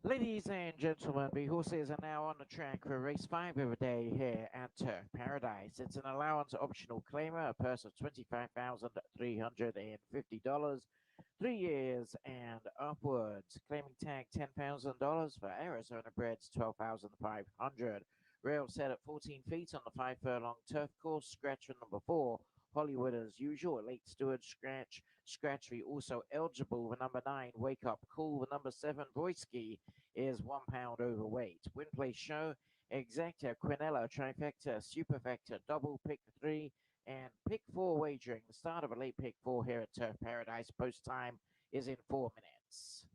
Ladies and gentlemen, the horses are now on the track for race 5 of the day here at Turf Paradise. It's an allowance optional claimer, a purse of $25,350, 3 years and upwards. Claiming tag $10,000 for Arizona Breds, 12,500. Rail set at 14 feet on the 5 furlong turf course. Scratch for number 4. Hollywood as usual. Late Steward scratch. Scratchery also eligible for number 9. Wake Up Cool. The number 7. Boyski is 1 pound overweight. Win Place Show. Exacta, Quinella, Trifecta, Superfecta, Double Pick 3, and Pick 4 wagering. The start of a late Pick 4 here at Turf Paradise. Post time is in 4 minutes.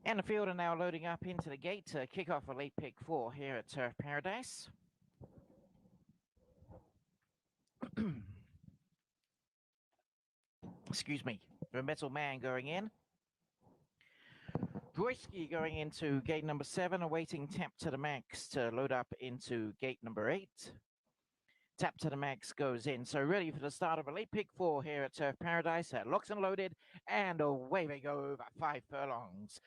And the field are now loading up into the gate to kick off a late pick 4 here at Turf Paradise. Excuse me. The Metal Man going in. Droitsky going into gate number 7, awaiting Tap to the Max to load up into gate number 8. Tap to the Max goes in. So ready for the start of a late pick 4 here at Turf Paradise. Locks and loaded, and away they go over 5 furlongs.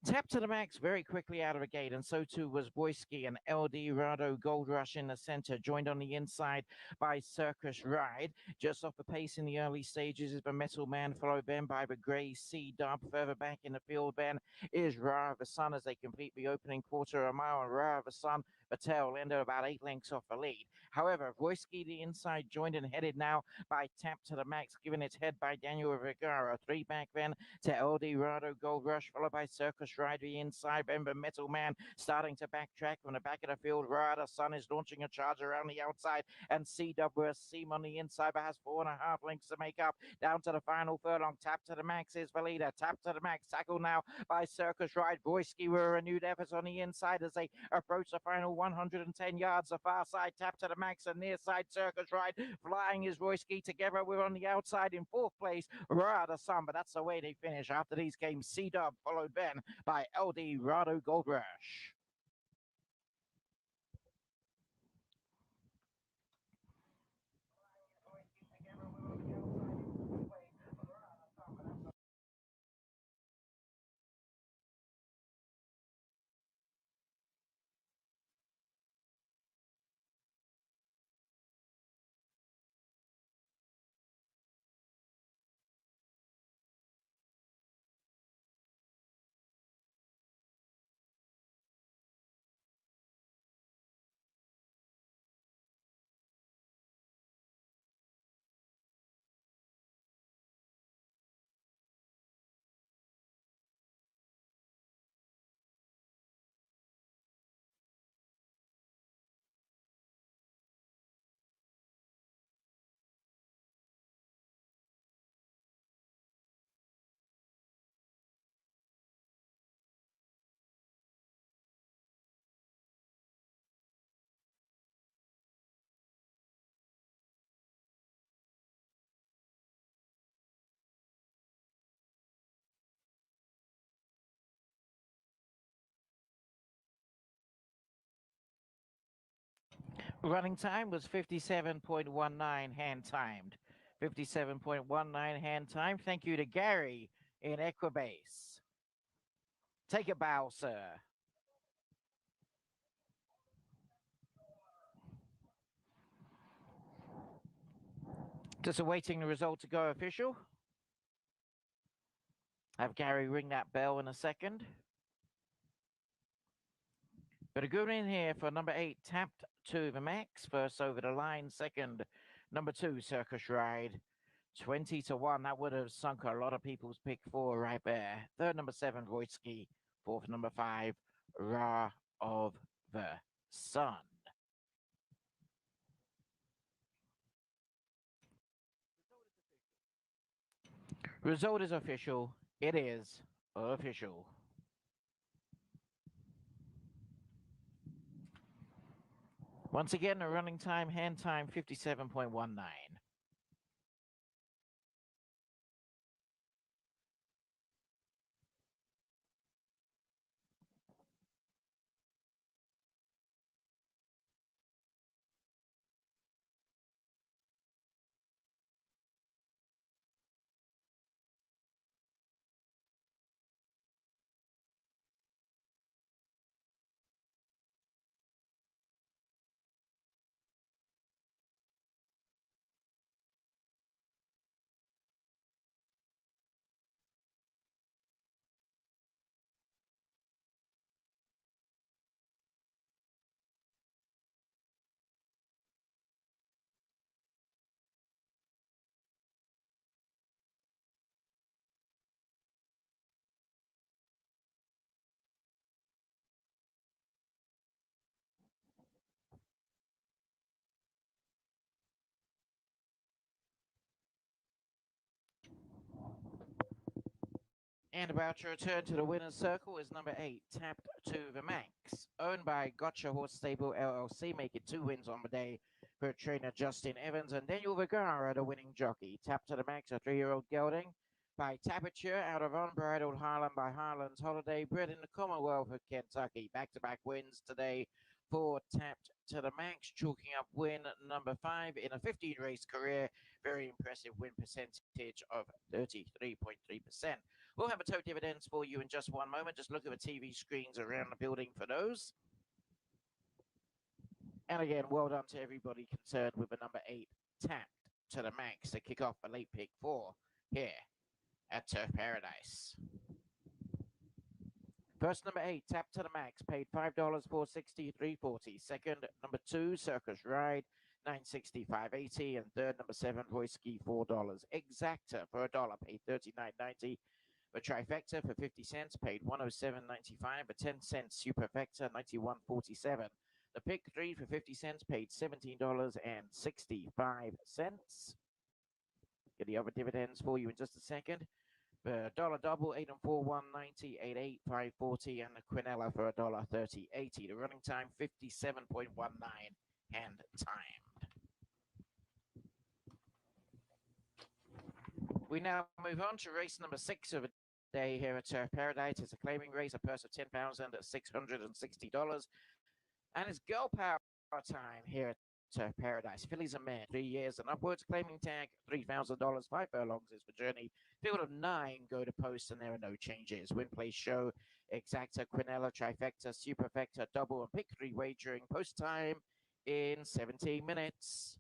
Tap to the Max very quickly out of the gate, and so too was Boyski and LD Rado Gold Rush in the center, joined on the inside by Circus Ride. Just off the pace in the early stages is the Metal Man, followed then by the Grey Sea Dub. Further back in the field then is Ra of the Sun as they complete the opening quarter of a mile, and Ra of the Sun, the tail ender, about 8 lengths off the lead. However, Boyski the inside joined and headed now by Tap to the Max, given its head by Daniel Vergara. 3 back then to LD Rado Gold Rush, followed by Circus Ride the inside. Remember, Metal Man starting to backtrack from the back of the field. Rada Sun is launching a charge around the outside, and CW Seam on the inside, but has 4.5 lengths to make up. Down to the final furlong. Tap to the Max is the leader. Tap to the Max, tackled now by Circus Ride. Boyski were renewed efforts on the inside as they approach the final 110 yards. The far side, Tap to the Max, and near side Circus Ride. Flying is Royski. Together we're on the outside in 4th place. Rada Sun, but that's the way they finish. After these came C-Dub, followed then by LD Rado Gold Rush. Running time was 57.19 hand timed. 57.19 hand time. Thank you to Gary in Equibase. Take a bow, sir. Just awaiting the result to go official. Have Gary ring that bell in a second. But a good in here for number 8, Tapped to the Max. First over the line. Second, number 2, Circus Ride. 20 to 1. That would have sunk a lot of people's pick 4 right there. Third, number 7, Royski. Fourth, number 5, Ra of the Sun. Result is official. It is official. Once again, a running time, hand time 57.19. And about to return to the winner's circle is number 8, Tapped to the Max. Owned by Gotcha Horse Stable LLC, making 2 wins on the day for trainer Justin Evans and Daniel Vergara, the winning jockey. Tapped to the Max, a 3-year-old gelding by Tapiture out of Unbridled Harlem by Harlan's Holiday, bred in the Commonwealth of Kentucky. Back-to-back wins today for Tapped to the Max, chalking up win number 5 in a 15-race career. Very impressive win percentage of 33.3%. We'll have a tote dividends for you in just one moment. Just look at the TV screens around the building for those. And again, well done to everybody concerned with the number 8, Tapped to the Max, to kick off the late pick 4 here at Turf Paradise. First, number 8, Tapped to the Max, paid $5 for 63.40. Second, number 2, Circus Ride, $9.65.80. And third, number 7, Voiski, $4. Exacta for $1, paid $39.90. The trifecta for 50 cents paid $107.95. A 10-cent superfecta, $91.47. The pick 3 for 50 cents paid $17.65. Get the other dividends for you in just a second. The dollar double, 8 and 4, 190, 8, 8, 540, and the Quinella for $1.30, 80. The running time, 57.19 hand timed. We now move on to race number 6 of the day here at Turf Paradise. It's a claiming race, a purse of $10,660. And it's girl power time here at Turf Paradise. Fillies and men, 3 years and upwards. Claiming tag, $3,000. 5 furlongs is for Journey. Field of 9 go to post, and there are no changes. Win, place, show, Exacta, Quinella, trifecta, superfecta, double, and pick 3 wagering. Post time in 17 minutes.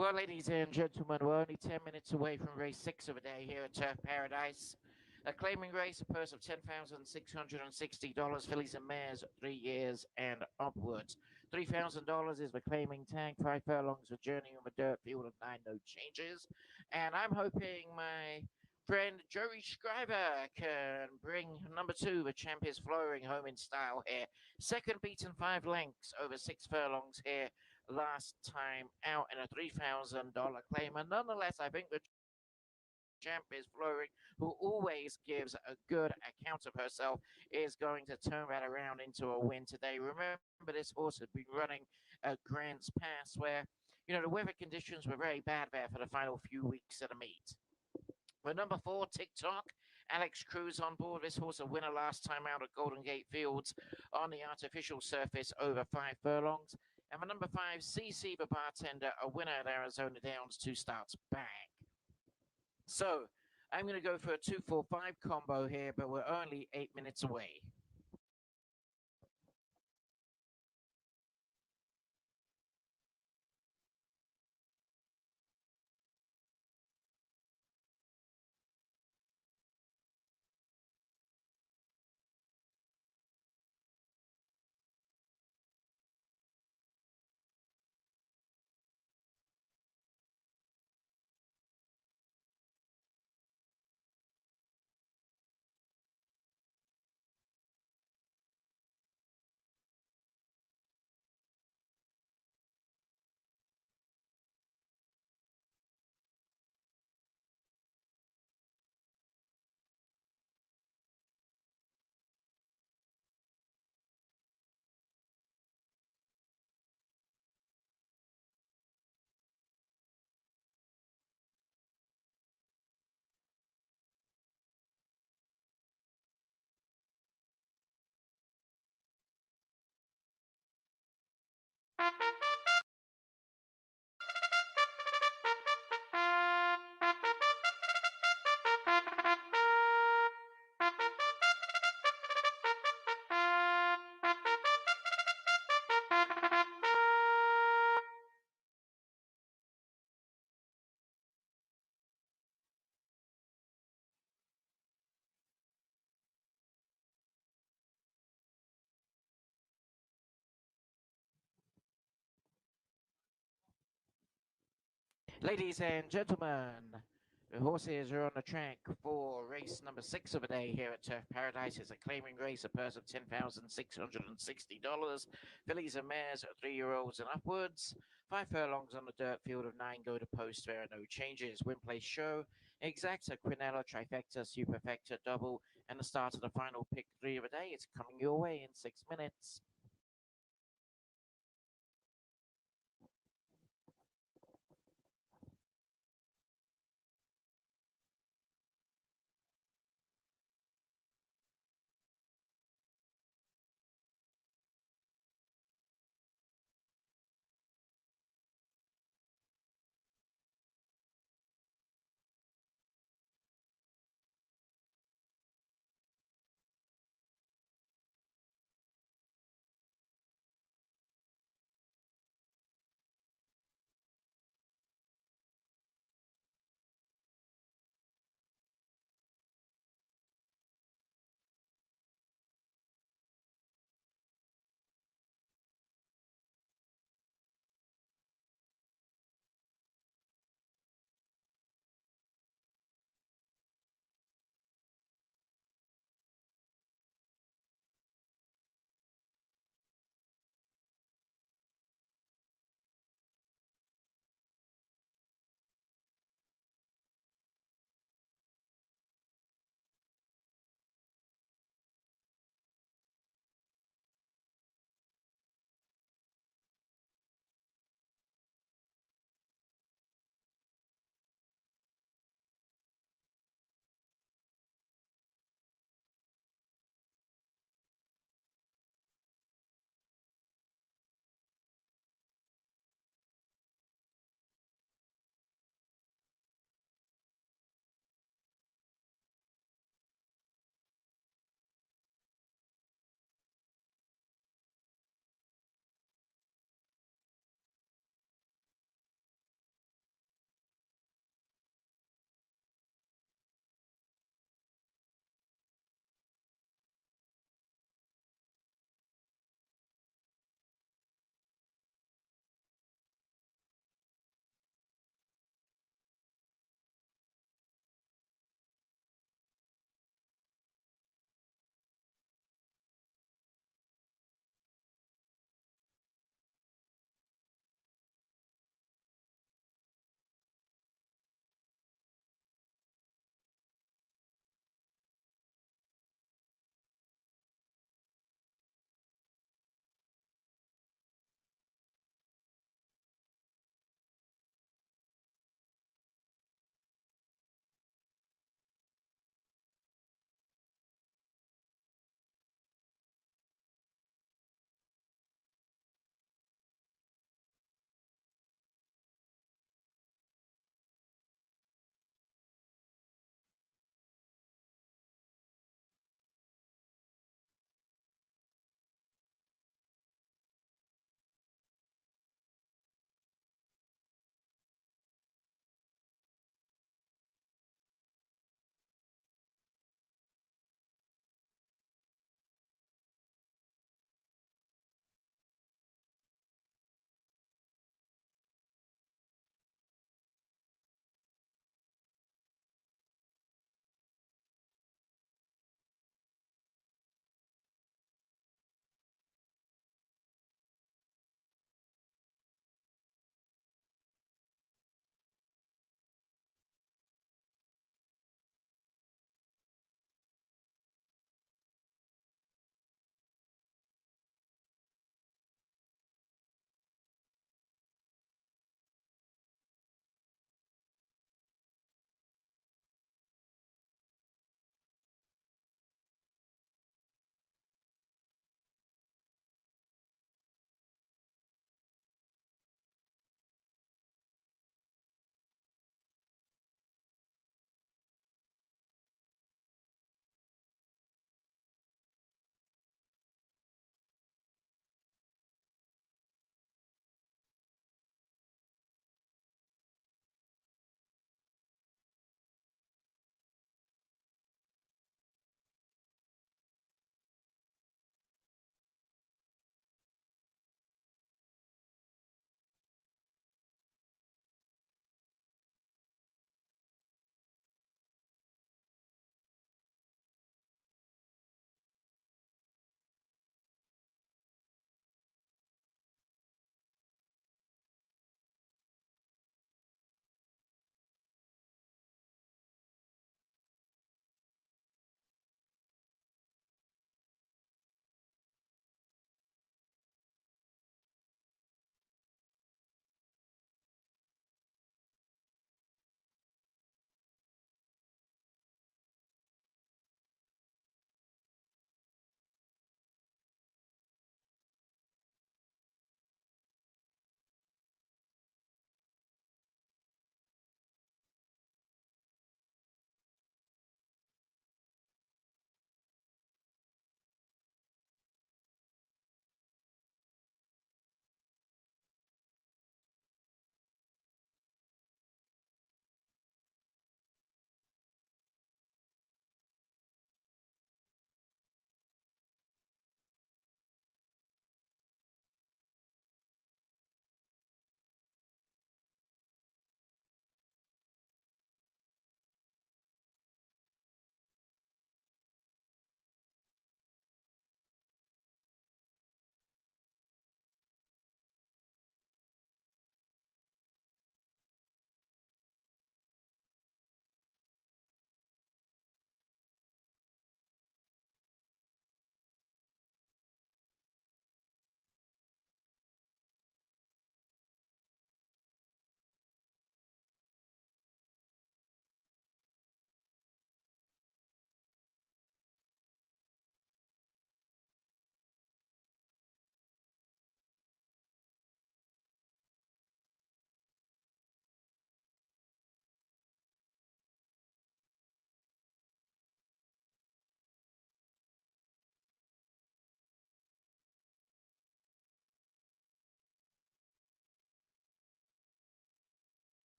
Well, ladies and gentlemen, we're only 10 minutes away from race 6 of the day here at Turf Paradise. A claiming race, a purse of $10,660, fillies and mares, 3 years and upwards. $3,000 is the claiming tag, 5 furlongs of journey on the dirt field of 9, no changes. And I'm hoping my friend Joey Scriver can bring number 2, the champ is flowing home in style here. Second beaten 5 lengths over 6 furlongs here last time out in a $3,000 claim. And nonetheless, I think the champ is flowing, who always gives a good account of herself, is going to turn that around into a win today. Remember, this horse had been running at Grants Pass, where the weather conditions were very bad there for the final few weeks of the meet. But number 4, TikTok. Alex Cruz on board. This horse a winner last time out at Golden Gate Fields on the artificial surface over 5 furlongs. And for number 5, CC the Bartender, a winner at Arizona Downs, 2 starts back. So I'm going to go for a 2-4-5 combo here, but we're only 8 minutes away. Ladies and gentlemen, the horses are on the track for race number 6 of the day here at Turf Paradise. It's a claiming race, a purse of $10,660. Fillies and mares, 3-year-olds and upwards. 5 furlongs on the dirt field of 9 go to post. There are no changes. Win, place, show. Exacta, Quinella, Trifecta, Superfecta, Double, and the start of the final pick 3 of the day. It's coming your way in 6 minutes.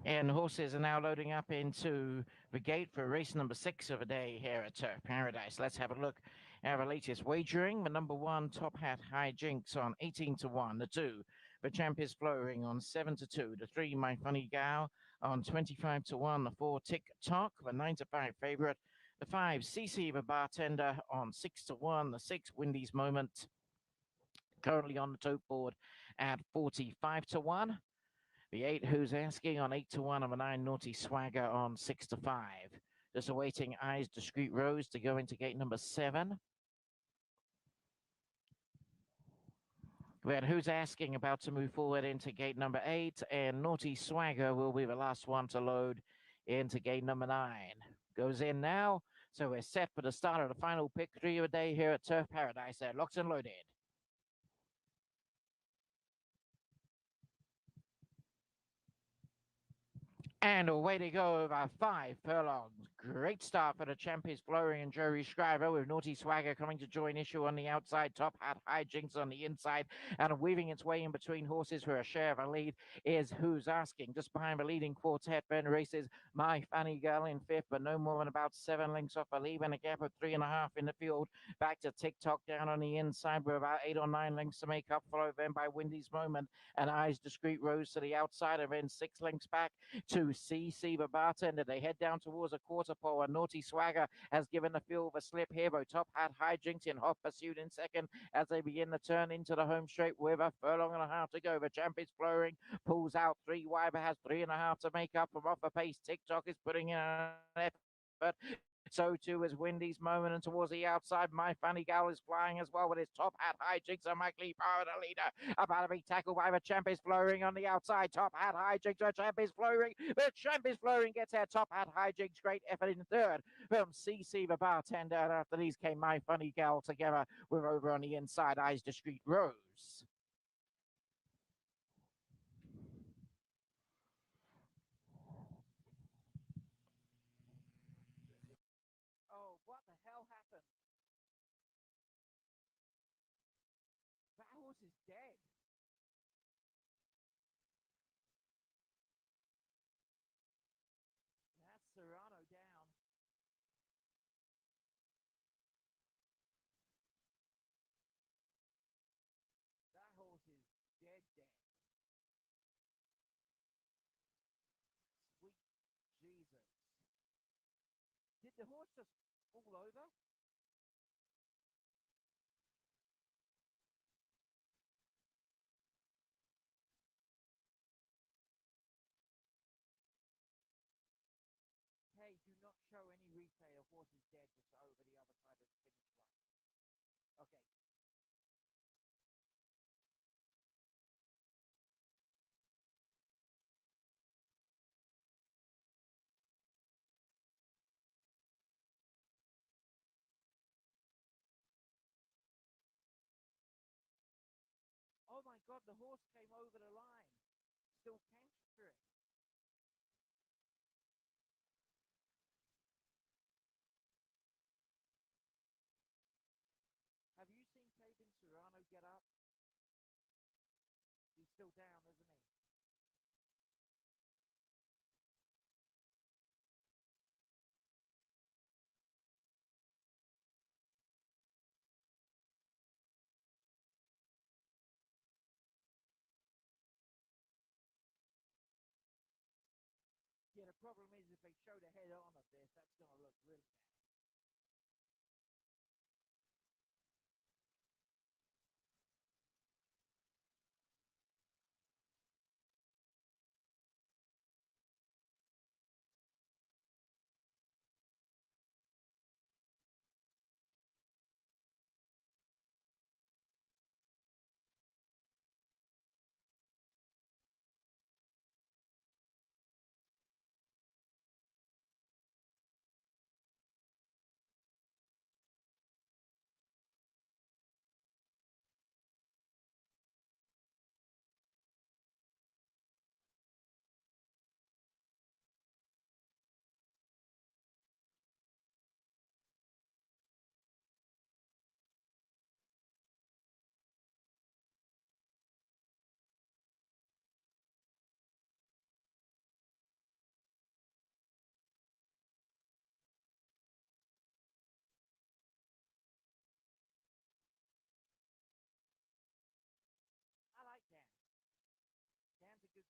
And horses are now loading up into the gate for race number 6 of the day here at Turf Paradise. Let's have a look at the latest wagering. The number 1, Top Hat High Jinx on 18 to 1. The 2, the Champ is Flowing on 7 to 2. The 3, My Funny Gal on 25 to 1. The 4, Tick Tock, the 9 to 5 favorite. The 5, CC the Bartender on 6 to 1. The 6, Windy's Moment, currently on the tote board at 45 to 1. The 8, Who's Asking on 8 to 1, and the 9, Naughty Swagger on 6 to 5. Just awaiting Eyes Discreet Rose to go into gate number 7. Then Who's Asking about to move forward into gate number 8, and Naughty Swagger will be the last one to load into gate number 9. Goes in now, so we're set for the start of the final pick 3 of the day here at Turf Paradise. They're locked and loaded. And away to go over 5 furlongs. Great start for the Champions Flowing and Joey Scriver, with Naughty Swagger coming to join issue on the outside. Top Hat High Jinx on the inside, and weaving its way in between horses for a share of a lead is Who's Asking. Just behind the leading quartet, Ben races My Funny Girl in 5th, but no more than about 7 lengths off the lead, and a gap of 3.5 in the field. Back to TikTok down on the inside with about 8 or 9 lengths to make up, followed then by Windy's Moment and Eyes Discreet Rose to the outside, and then 6 lengths back to CC the Bartender. They head down towards a quarter pole, and Naughty Swagger has given the field a slip here, though Top Hat High Jinx in hot pursuit in second as they begin to turn into the home straight with a furlong and a half to go. The Champ is Flowing, pulls out 3 wide, but has 3.5 to make up from off a pace. TikTok is putting in an effort. So too is Windy's Moment, and towards the outside, My Funny Gal is flying as well with his Top Hat High Jinx and Mike Lee Power, the leader. About to be tackled by the Champ is Flowing on the outside. Top Hat High Jinx, the Champ is Flowing. The Champ is Flowing gets there. Top Hat High Jinx, great effort in third from CC the Bartender. And after these came My Funny Gal together with over on the inside, Eyes Discreet Rose. Oh, what the hell happened? That horse is dead. That's Serrano down. That horse is dead, dead. Sweet Jesus. Did the horse just fall over? Hey, do not show any replay of horse is dead just over the other side of the finish line. Okay. Oh my God, the horse came over the line. Still capturing. Have you seen Fabian Serrano get up? He's still down, isn't he? Yeah, the problem is if they show the head on of this, that's going to look really bad.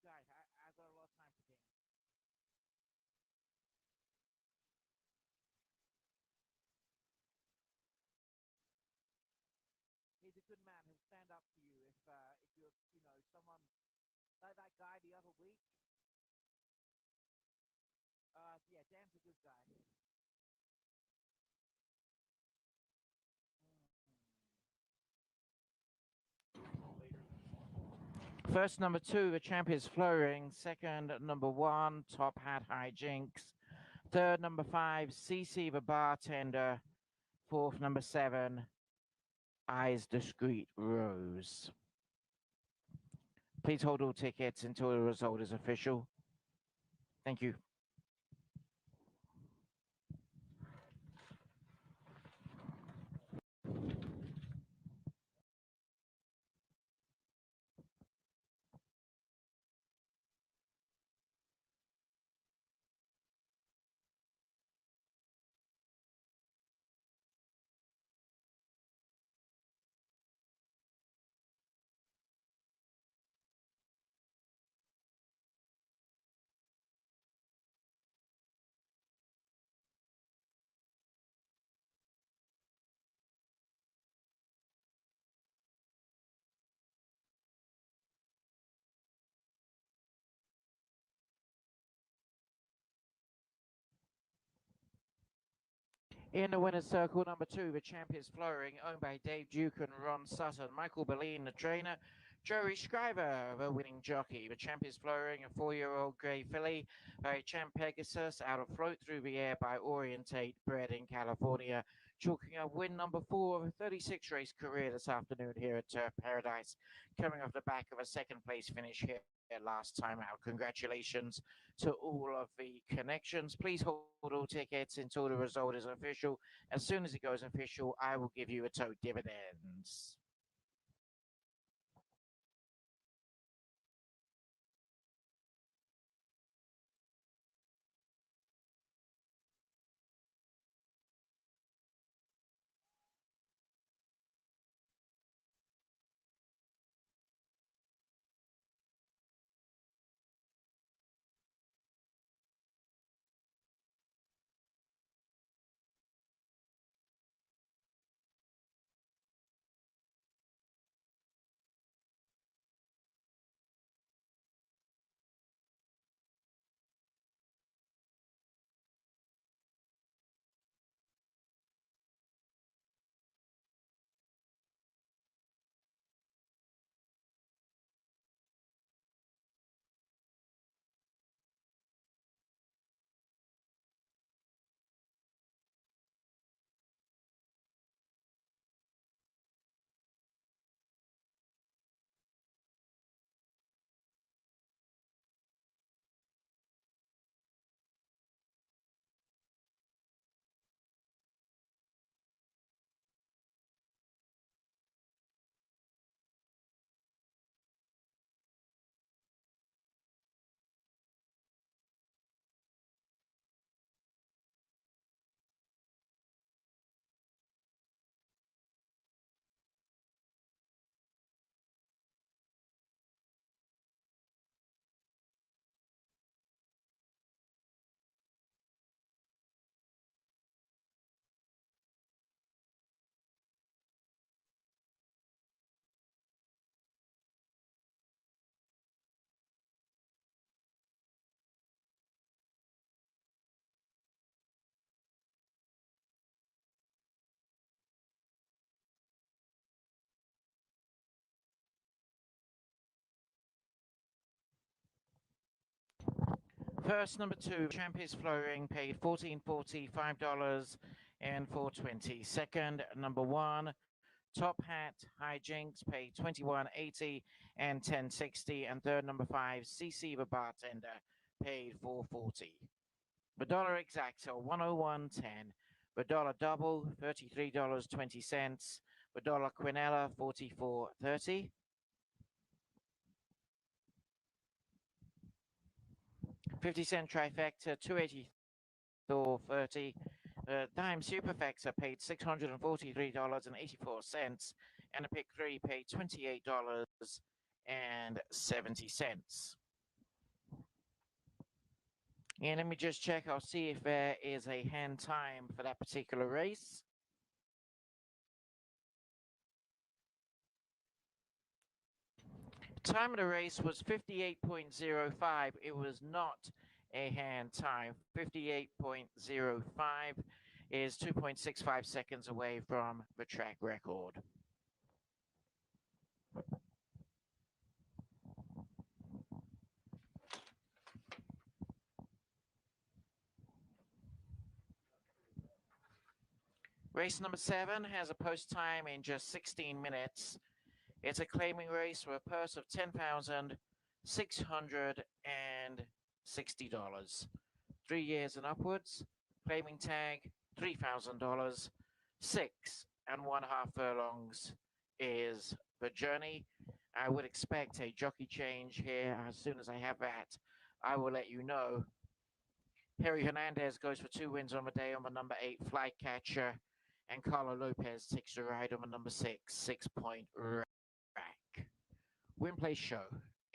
guys. I got a lot of time for Dan. He's a good man. He'll stand up to you if you're someone like that guy the other week. Yeah, Dan's a good guy. First, number two, the champ is Flowering. Second, number one, Top Hat Hijinks. Third, number five, CC the Bartender. Fourth, number seven, Eyes Discreet Rose. Please hold all tickets until the result is official. Thank you. In the winner's circle, number two, the champ is Flowering, owned by Dave Duke and Ron Sutton. Michael Berlin, the trainer. Joey Schreiber, the winning jockey. The champ is Flowering, a 4-year-old grey filly by Champ Pegasus, out of Float Through the Air by Orientate, bred in California. Chalking up win number 4 of a 36 race career this afternoon here at Turf Paradise, coming off the back of a second place finish here last time out. Congratulations to all of the connections. Please hold all tickets until the result is official. As soon as it goes official, I will give you a tote dividends. First, number two, champ is Flowering, paid $14.40, $5 and $4.20. Second, number one, Top Hat Hijinks, paid $21.80 and $10.60. And third, number five, CC the Bartender, paid $4.40. The dollar exacta, 101.10. The dollar double, $33.20. The dollar quinella, 44.30. 50-cent trifecta, 284.30. Dime superfecta paid $643.84, and a pick three paid $28.70. And let me just check. I'll see if there is a hand time for that particular race. Time of the race was 58.05. It was not a hand time. 58.05 is 2.65 seconds away from the track record. Race number 7 has a post time in just 16 minutes. It's a claiming race for a purse of $10,660. 3 years and upwards. Claiming tag $3,000. 6.5 furlongs is the journey. I would expect a jockey change here. As soon as I have that, I will let you know. Perry Hernandez goes for 2 wins on the day on the number 8 Flycatcher, and Carlo Lopez takes the ride on the number 6 Point Rack. Win Place Show,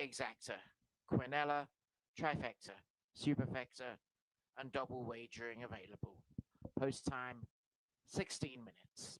Exacta, Quinella, Trifecta, Superfecta, and double wagering available. Post time 16 minutes.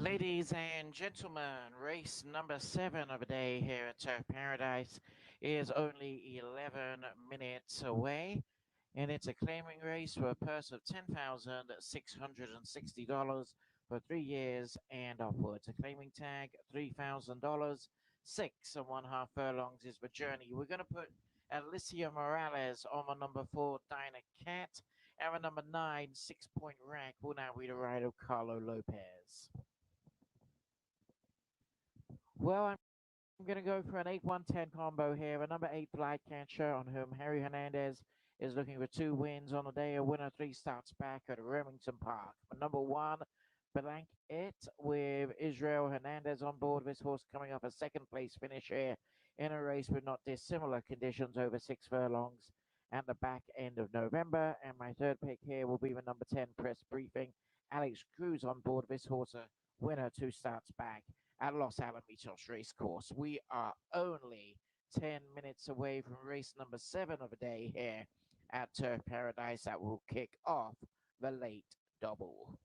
Ladies and gentlemen, race number 7 of the day here at Turf Paradise is only 11 minutes away, and it's a claiming race for a purse of $10,660 for 3 years and upwards. A claiming tag, $3,000. 6.5 furlongs is the journey. We're going to put Alicia Morales on the number 4, Dinah Cat, and the number 9, 6-point rack will now be the rider of Carlo Lopez. Well, I'm going to go for an 8-1-10 combo here. A number 8 fly catcher on whom Harry Hernandez is looking for 2 wins on the day. A winner 3 starts back at Remington Park. Number 1, Blank It with Israel Hernandez on board. This horse coming off a second place finish here in a race with not dissimilar conditions over 6 furlongs and the back end of November. And my third pick here will be the number 10 Press Briefing. Alex Cruz on board. This horse a winner 2 starts back at Los Alamitos Racecourse. We are only 10 minutes away from race number 7 of the day here at Turf Paradise that will kick off the late double.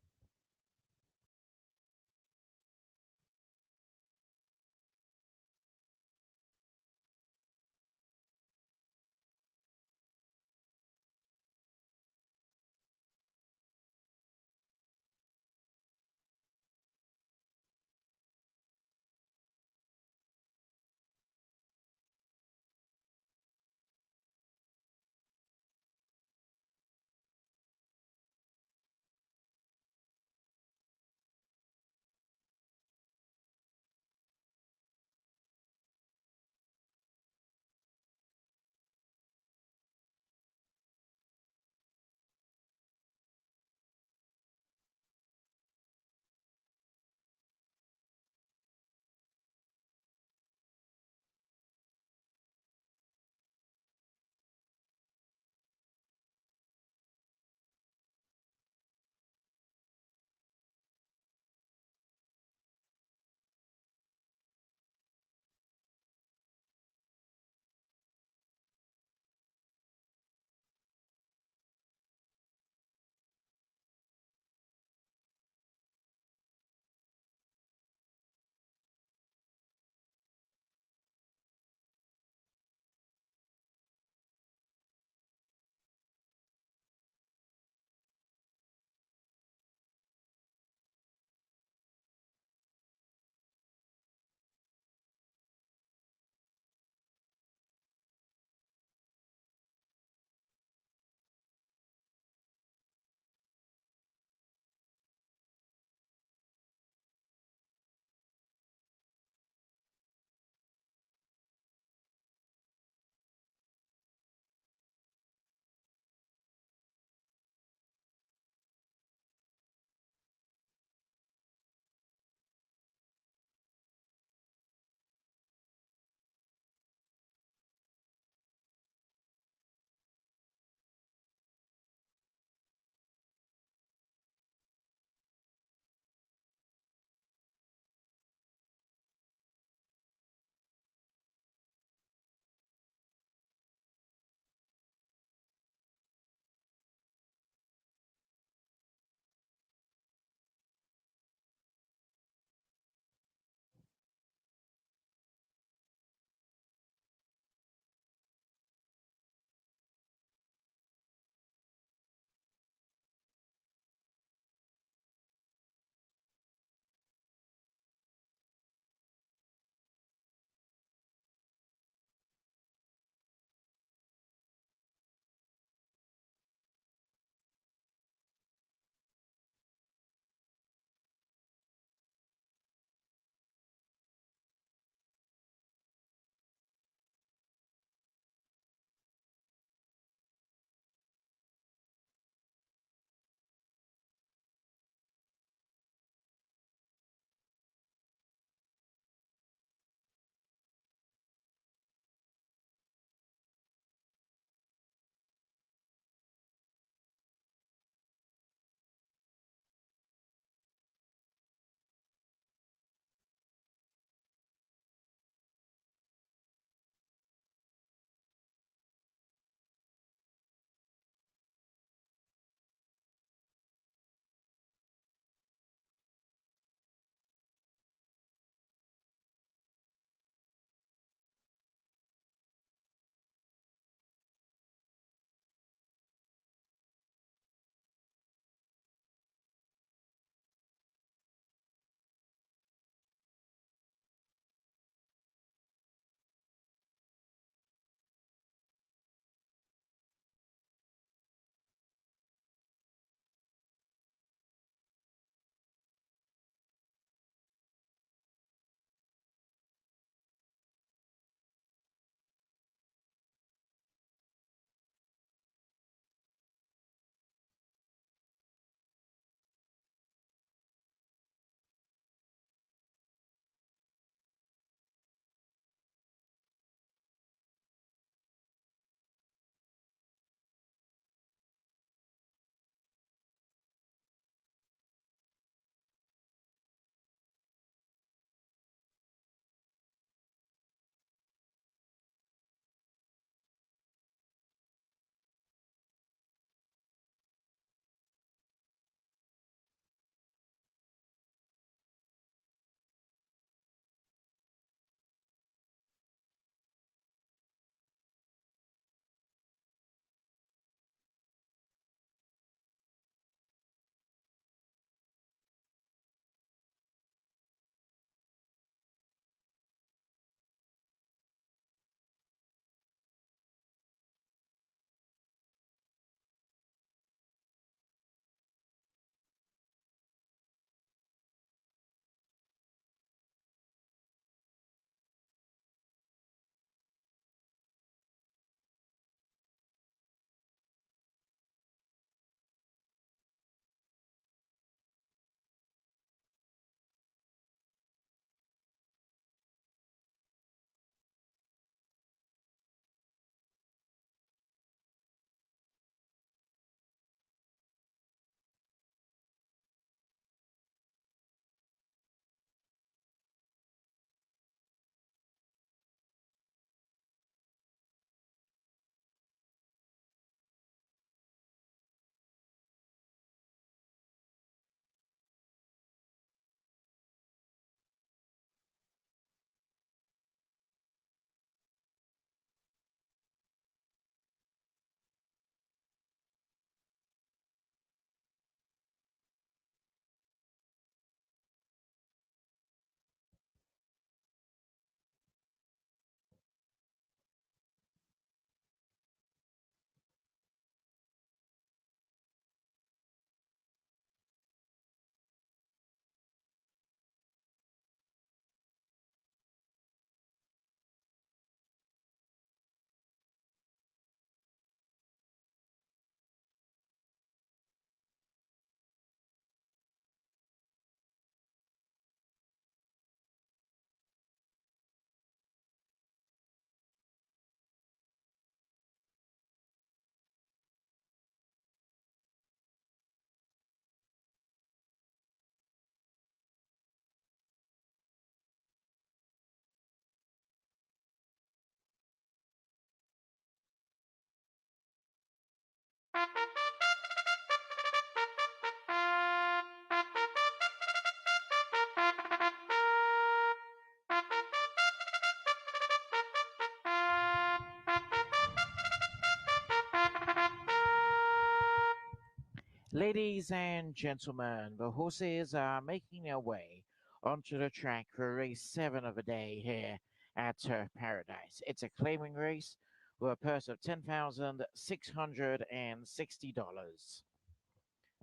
Ladies and gentlemen, the horses are making their way onto the track for race 7 of the day here at Turf Paradise. It's a claiming race with a purse of $10,660.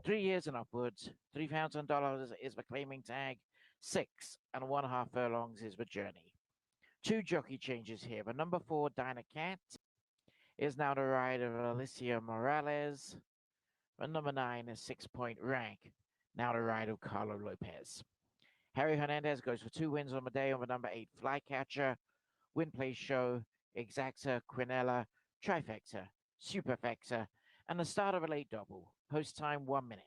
3 years and upwards, $3,000 is the claiming tag, 6.5 furlongs is the journey. Two jockey changes here. The number 4, Dinah Cat, is now the rider of Alicia Morales. The number 9 is 6 Point Rank, now the rider of Carlo Lopez. Harry Hernandez goes for 2 wins on the day on the number 8 Flycatcher, Win Place Show, Exacta, Quinella, Trifecta, Superfecta, and the start of a late double. Post time 1 minute.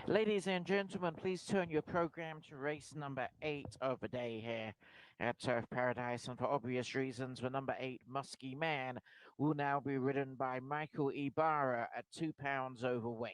Ladies and gentlemen, please turn your program to race number 8 of the day here at Turf Paradise. And for obvious reasons, the number 8 Musky Man will now be ridden by Michael Ibarra at 2 pounds overweight.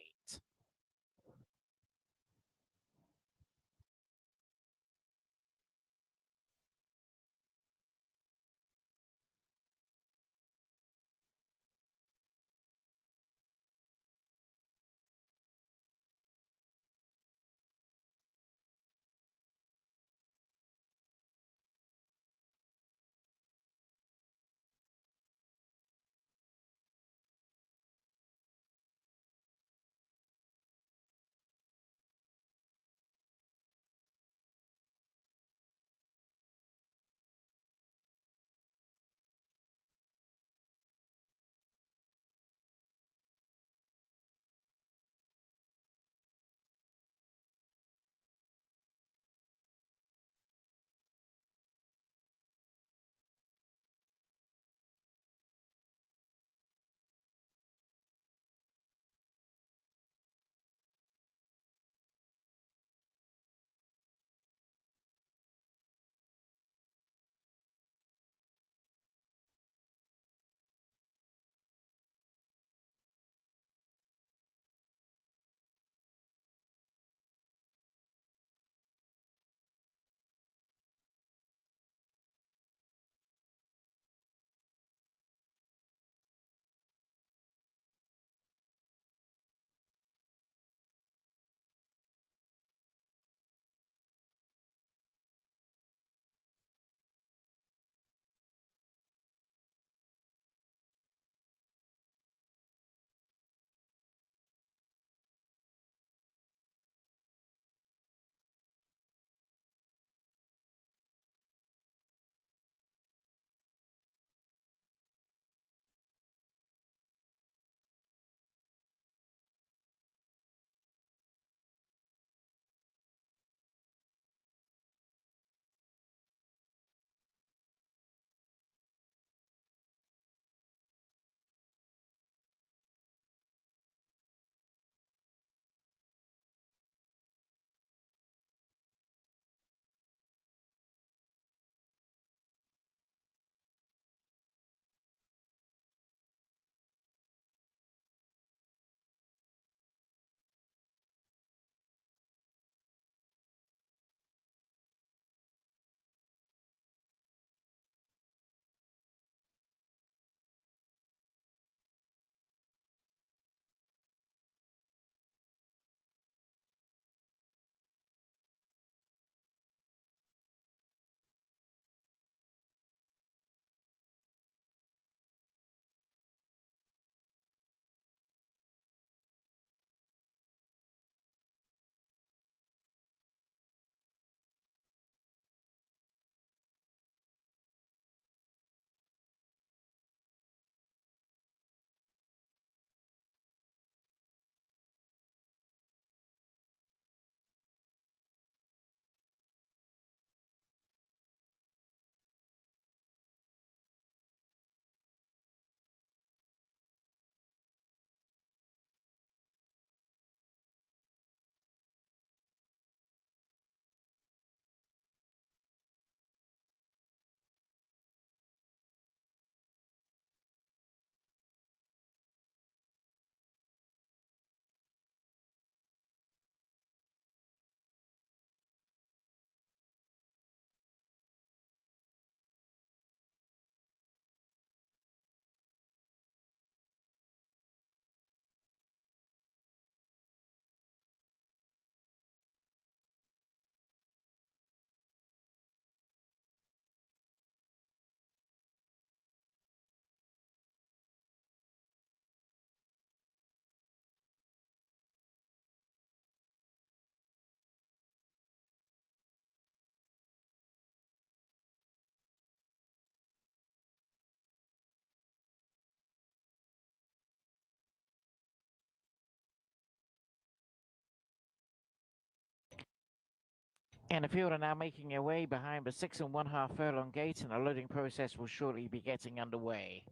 And the field are now making their way behind the 6 1/2 furlong gate, and the loading process will shortly be getting underway.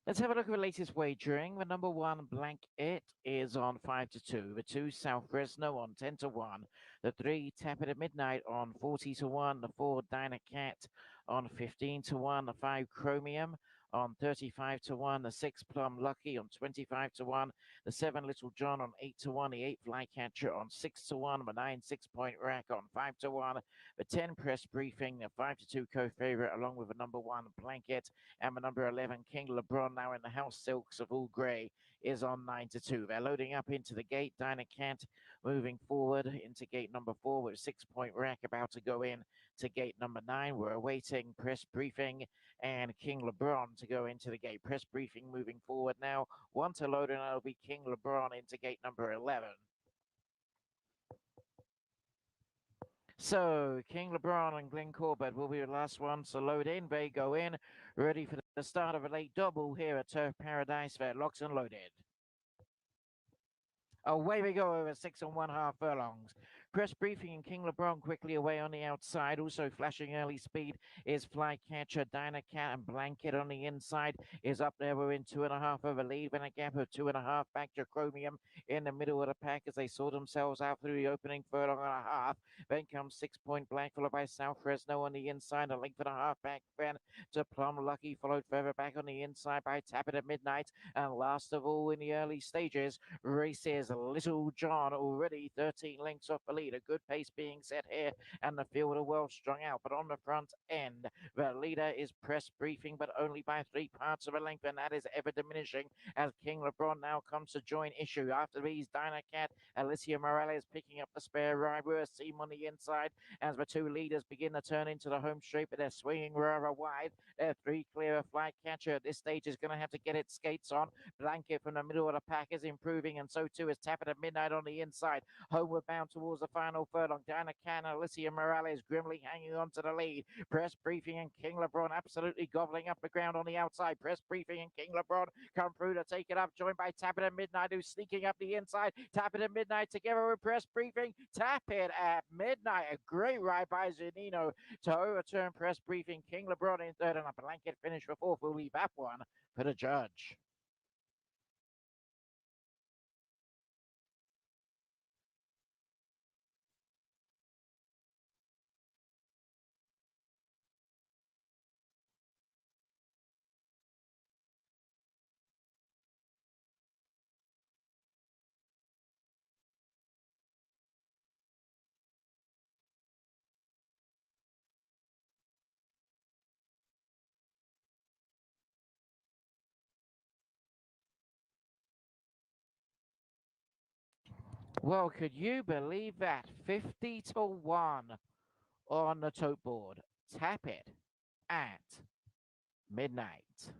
Let's have a look at the latest wagering. The number 1, Blank It, is on 5 to 2. The 2, South Fresno, on 10 to 1. The 3, Tap It at Midnight, on 40 to 1. The 4, Dynacat, on 15 to 1. The 5, Chromium, on 35 to 1. The 6, Plum Lucky, on 25 to 1. The 7, Little John, on 8 to 1. The 8, Flycatcher, on 6 to 1. The 9, 6 Point Rack, on 5 to 1. The 10, Press Briefing, the 5 to 2 co-favorite, along with the number 1, Blanket, and the number 11, King LeBron, now in the House Silks of All Grey, is on 9 to 2. They're loading up into the gate. Dynacant moving forward into gate number 4 with 6 Point Rack about to go in to gate number 9. We're awaiting Press Briefing and King LeBron to go into the gate. Press Briefing moving forward now. One to load, and it'll be King LeBron into gate number 11. So, King LeBron and Glenn Corbett will be the last ones to load in. They go in, ready for the start of a late double here at Turf Paradise. They're locked and loaded. Away we go over 6 1/2 furlongs. Press Briefing and King LeBron quickly away on the outside. Also flashing early speed is Flycatcher, Dynacat, and Blanket on the inside is up there. We're in 2.5 of a lead and a gap of 2.5 back to Chromium in the middle of the pack as they sort themselves out through the opening furlong and a half. Then comes 6 Point Blank, followed by South Fresno on the inside, a length and a half back then to Plum Lucky, followed further back on the inside by Tap It at Midnight. And last of all in the early stages, races Little John, already 13 lengths off the lead. A good pace being set here, and the field are well strung out. But on the front end, the leader is Press Briefing, but only by 3 parts of a length, and that is ever diminishing as King LeBron now comes to join issue. After these, Dynacat, Alicia Morales picking up the spare ride. We're Seam on the inside as the 2 leaders begin to turn into the home straight, but they're swinging rather wide. They're 3 clear of Flycatcher at this stage is going to have to get its skates on. Blanket from the middle of the pack is improving, and so too is Tap It at Midnight on the inside. Homeward bound towards the final furlong. Dynacat, Alicia Morales grimly hanging on to the lead. Press Briefing and King LeBron absolutely gobbling up the ground on the outside. Press Briefing and King LeBron come through to take it up, joined by Tap It at Midnight, who's sneaking up the inside. Tap It at Midnight together with Press Briefing. Tap It at Midnight. A great ride by Zunino to overturn Press Briefing. King LeBron in third, and a Blanket finish for fourth. We'll leave that one for the judge. Well, could you believe that? 50 to 1 on the tote board. Tap It at Midnight.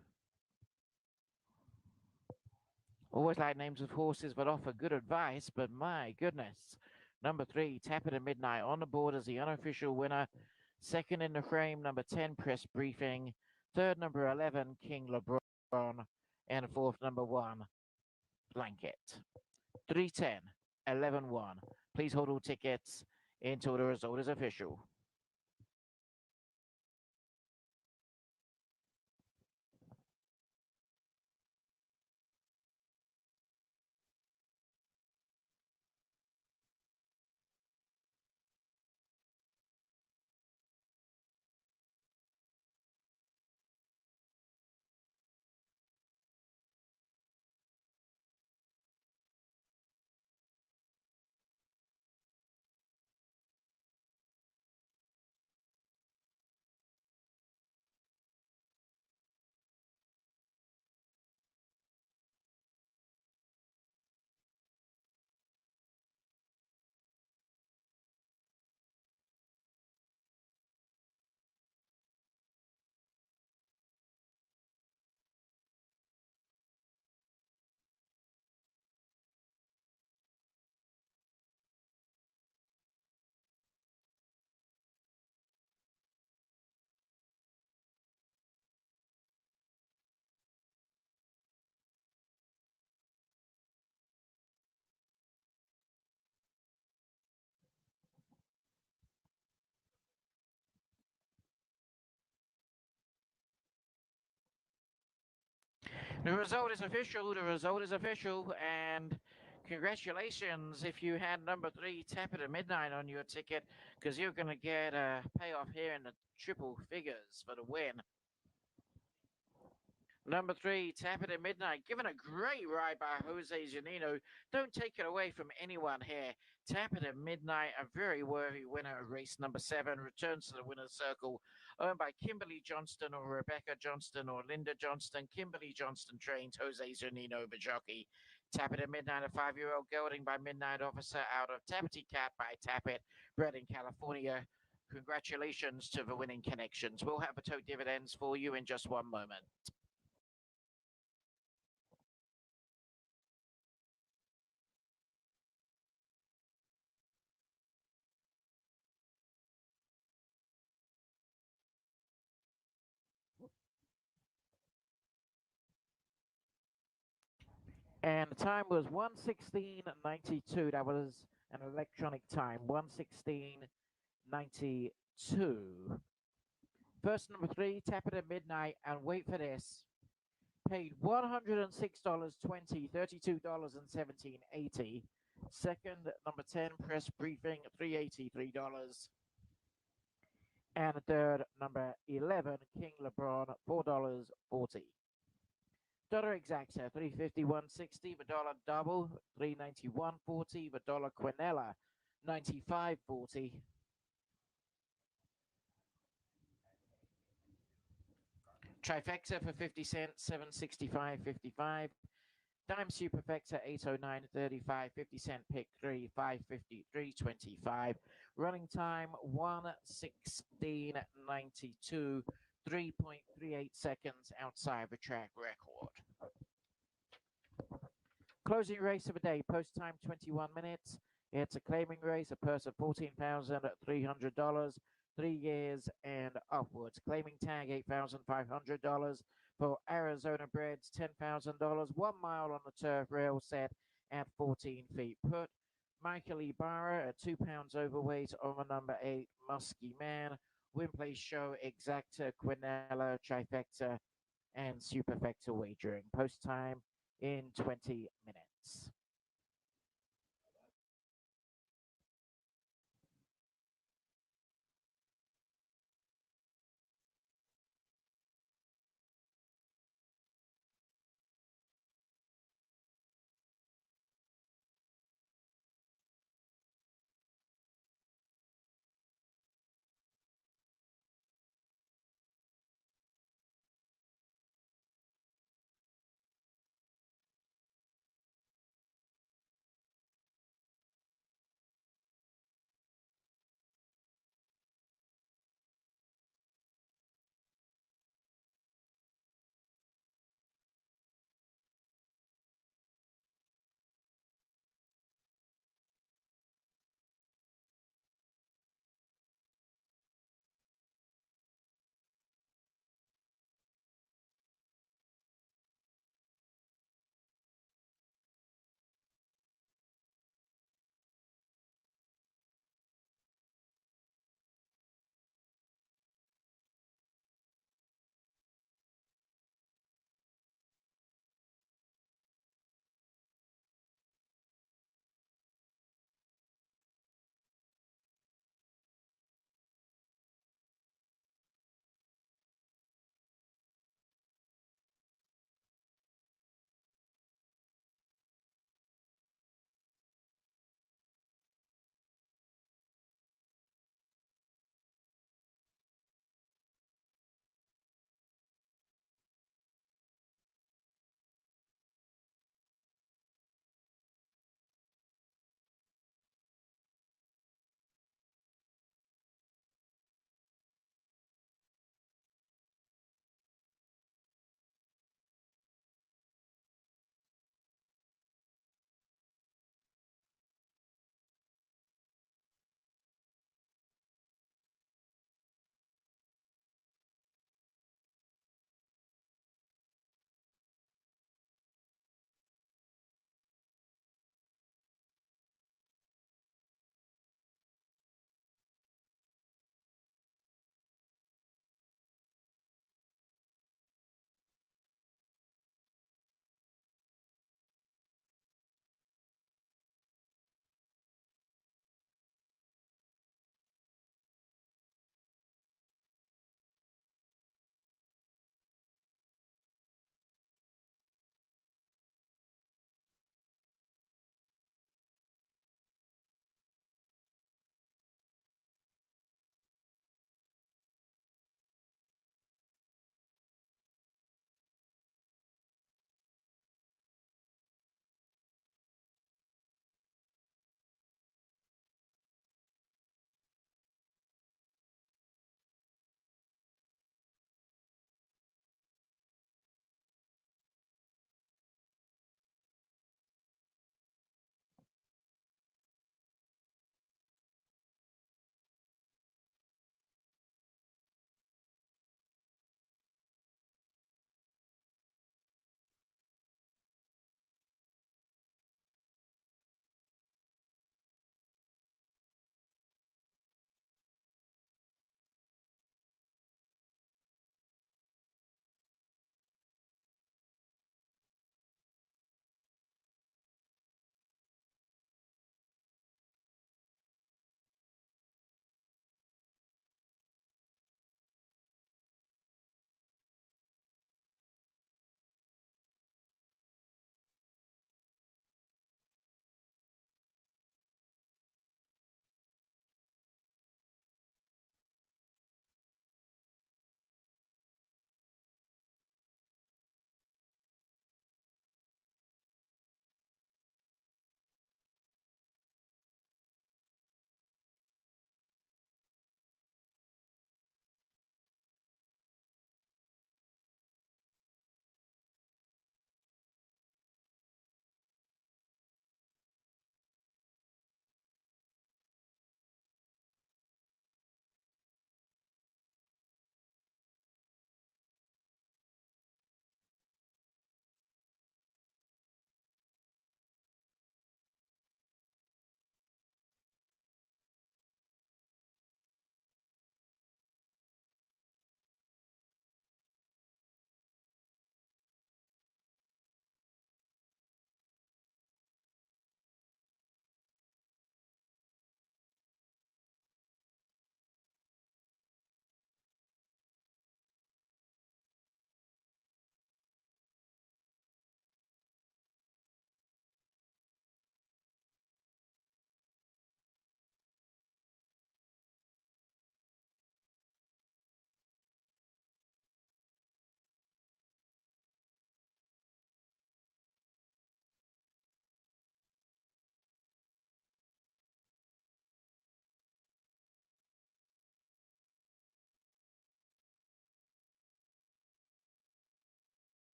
Always like names of horses that offer good advice, but my goodness. Number 3, Tap It at Midnight on the board as the unofficial winner. Second in the frame, number 10, Press Briefing. Third, number 11, King LeBron. And fourth, number 1, Blanket. 310, 11-1. Please hold all tickets until the result is official. The result is official. The result is official. And congratulations if you had number 3, Tap It at Midnight on your ticket, because you're going to get a payoff here in the triple figures for the win. Number 3, Tap It at Midnight, given a great ride by Jose Janino. Don't take it away from anyone here. Tap It at Midnight, a very worthy winner of race number 7, returns to the winner's circle, owned by Kimberly Johnston or Rebecca Johnston or Linda Johnston. Kimberly Johnston trains Jose Janino, the jockey. Tap It at Midnight, a 5-year-old gelding by Midnight Officer out of Tappity Cat by Tap It, bred in California. Congratulations to the winning connections. We'll have the tote dividends for you in just one moment. And the time was 1:16:92. That was an electronic time, 1:16:92. First number 3, Tap It at Midnight, and wait for this. Paid $106.20, $32.17.80. Second, number 10, Press Briefing, $383. And third, number 11, King LeBron, $4.40. Dollar Exacta, $351.60, the dollar double, $391.40, the dollar Quinella, $95.40. Trifecta for 50 cents, $765.55. Dime Superfecta, $809.35, 50 cent pick 3, $553.25. Running time 1:16:92, 3.38 seconds outside the track record. Closing race of the day, post time 21 minutes. It's a claiming race, a purse of $14,300, 3 years and upwards. Claiming tag $8,500 for Arizona Breds, $10,000, 1 mile on the turf, rail set at 14 feet. Put Michael Ibarra at 2 pounds overweight over number 8, Muskie Man. Win place show Exacta, Quinella, Trifecta, and Superfecta wagering. Post time in 20 minutes.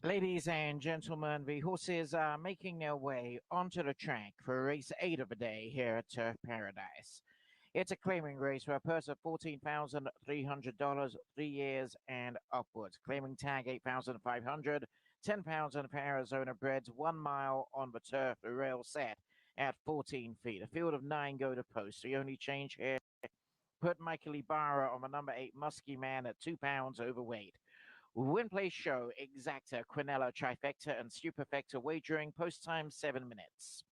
Ladies and gentlemen, the horses are making their way onto the track for race 8 of the day here at Turf Paradise. It's a claiming race for a purse of $14,300, 3 years and upwards. Claiming tag 8,500, 10,000 for Arizona breds, 1 mile on the turf, the rail set at 14 feet. A field of 9 go to post. The only change here, put Michael Ibarra on the number 8 Muskie Man at 2 pounds overweight. Win Play Show, Exacta, Quinella, Trifecta, and Superfecta wagering. Post time 7 minutes.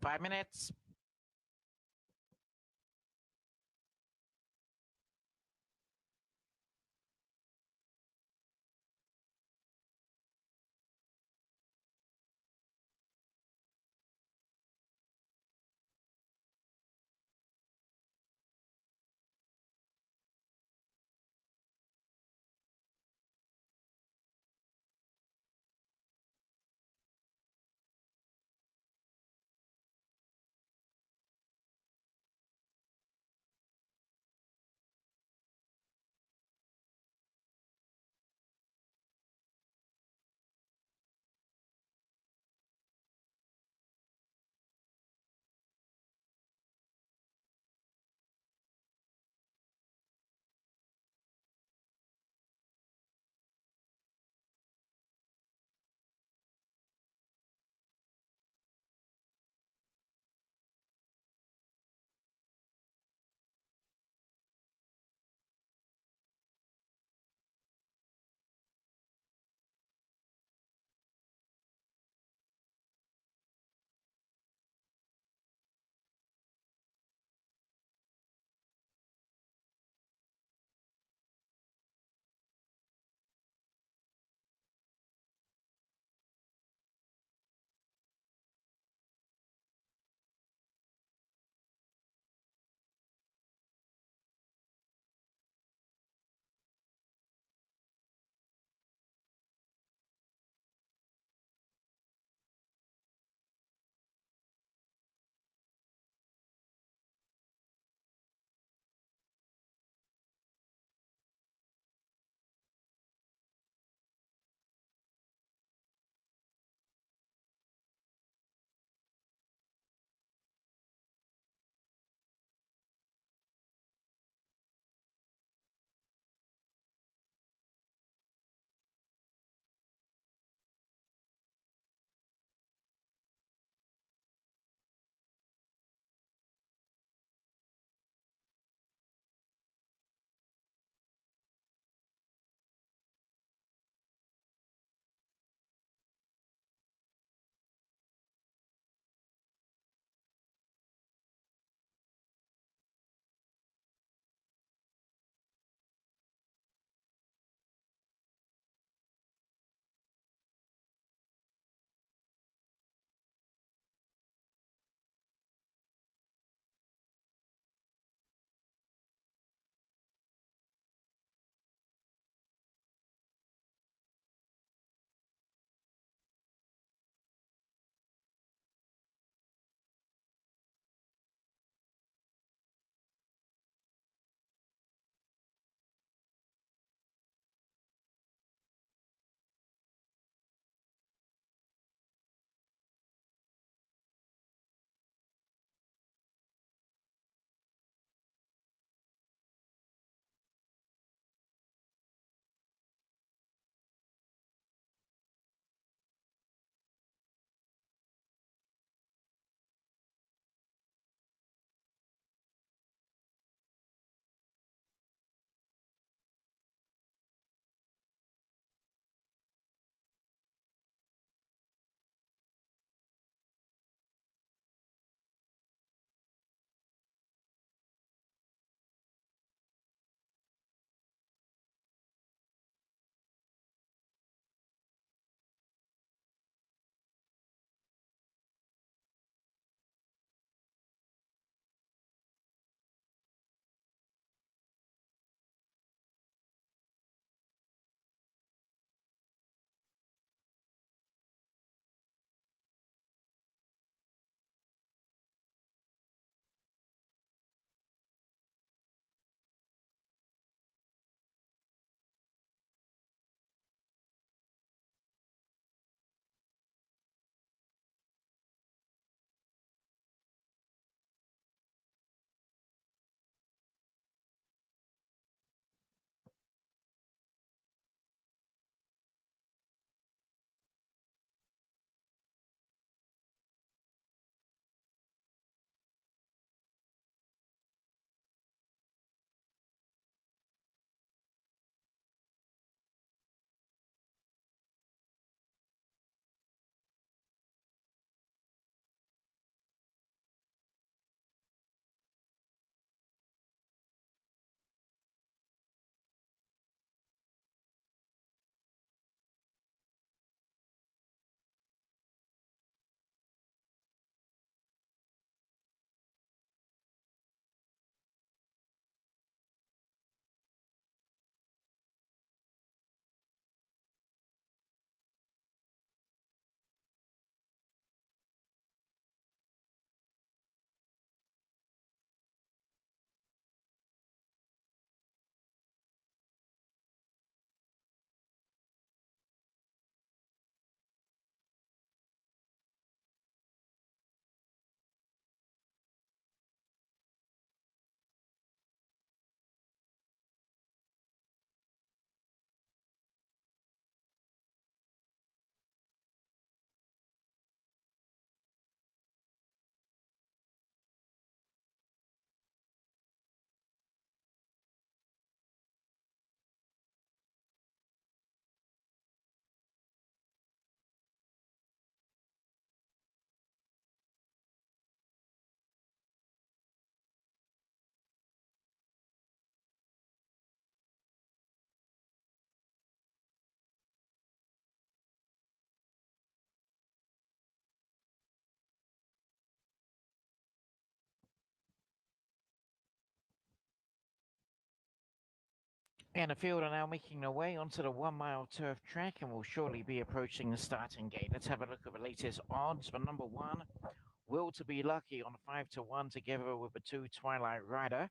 Five minutes. And the field are now making their way onto the 1 mile turf track and will shortly be approaching the starting gate. Let's have a look at the latest odds for number 1. Will to be Lucky on 5 to 1 together with the 2 Twilight Rider.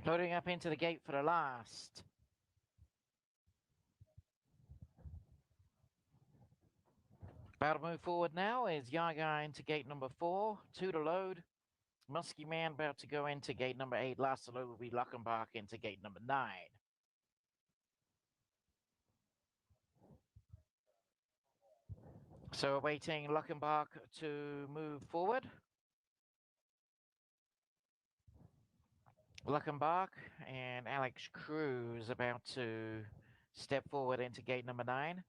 Loading up into the gate for the last. About to move forward now is Yaga into gate number 4, 2 to load. Musky Man about to go into gate number 8. Last to load will be Luckenbach into gate number 9. So awaiting Luckenbach to move forward. Luckenbach and Alex Cruz about to step forward into gate number 9.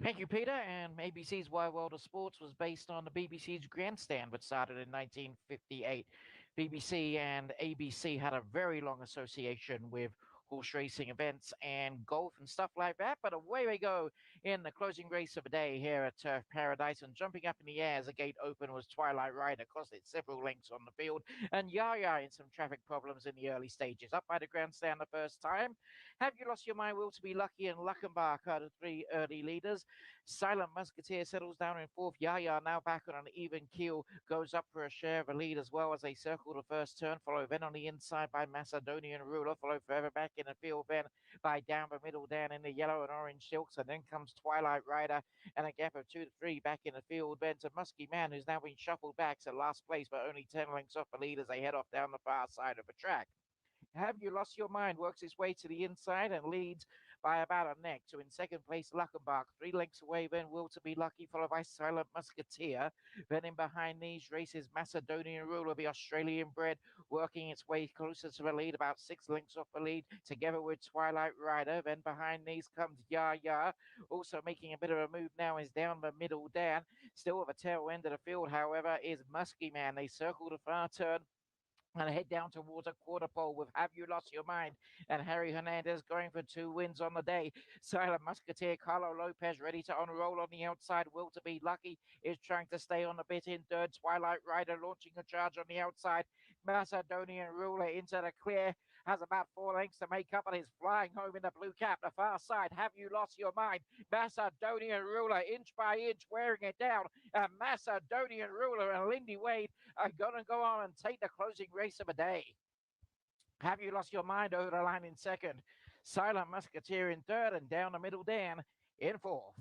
Thank you, Peter. And ABC's Wide World of Sports was based on the BBC's Grandstand, which started in 1958. BBC and ABC had a very long association with horse racing events and golf and stuff like that. But away we go in the closing race of the day here at Turf Paradise. And jumping up in the air as the gate open was Twilight Rider, cost it several lengths on the field. And Yaya in some traffic problems in the early stages. Up by the grandstand the first time. Have You Lost Your Mind, Will to Be Lucky, and Luckenbach are the 3 early leaders. Silent Musketeer settles down in 4th. Yaya now back on an even keel, goes up for a share of a lead as well as they circle the first turn, followed then on the inside by Macedonian Ruler, followed further back in the field then by Down the Middle Dan in the yellow and orange silks, and then comes Twilight Rider and a gap of 2 to 3 back in the field then to Musky Man, who's now been shuffled back to last place but only 10 lengths off the lead as they head off down the far side of the track. Have You Lost Your Mind works its way to the inside and leads by about a neck. So in second place, Luckenbach. 3 lengths away, then Will to Be Lucky, followed by Silent Musketeer. Then in behind these races, Macedonian Ruler, the Australian bred, working its way closer to the lead, about 6 lengths off the lead, together with Twilight Rider. Then behind these comes Ya Ya, also making a bit of a move now, is Down the Middle Dan. Still at the tail end of the field, however, is Musky Man. They circle the far turn and head down towards a quarter pole with Have You Lost Your Mind? And Harry Hernandez going for 2 wins on the day. Silent Musketeer, Carlo Lopez ready to unroll on the outside. Will to Be Lucky is trying to stay on the bit in third. Twilight Rider launching a charge on the outside. Macedonian Ruler into the clear. Has about 4 lengths to make up and is flying home in the blue cap. The far side, Have You Lost Your Mind? Macedonian Ruler, inch by inch, wearing it down. Macedonian Ruler and Lindy Wade are going to go on and take the closing race of the day. Have You Lost Your Mind over the line in second? Silent Musketeer in third, and Down the Middle Dan in fourth.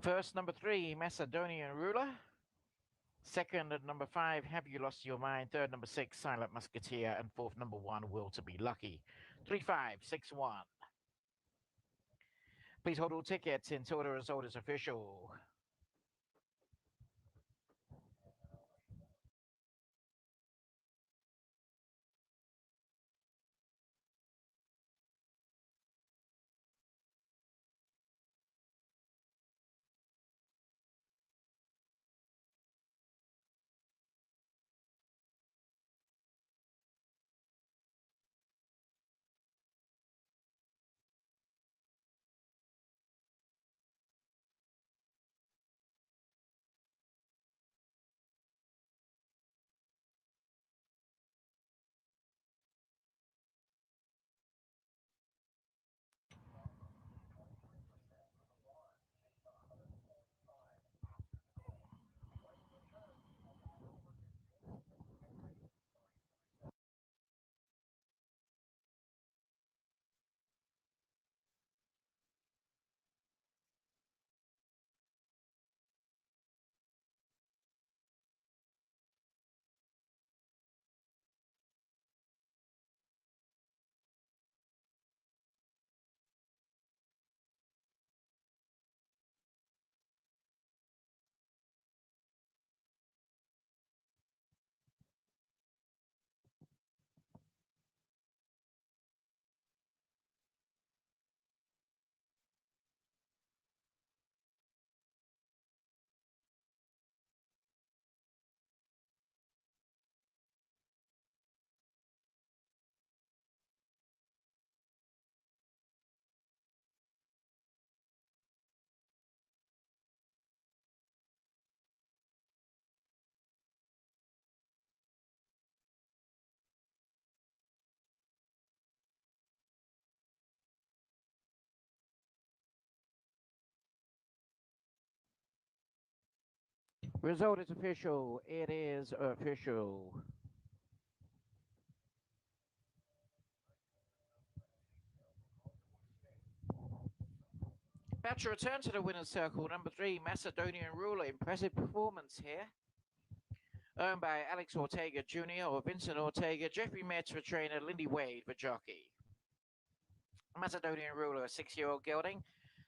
First, number 3, Macedonian Ruler. Second, number 5, Have You Lost Your Mind? Third, number 6, Silent Musketeer. And fourth, number 1, Will to Be Lucky. 3561. Please hold all tickets until the result is official. Result is official. It is official. About to return to the winner's circle. Number 3, Macedonian Ruler. Impressive performance here. Owned by Alex Ortega Jr. or Vincent Ortega, Jeffrey Metz for trainer, Lindy Wade for jockey. Macedonian Ruler, a 6-year-old gelding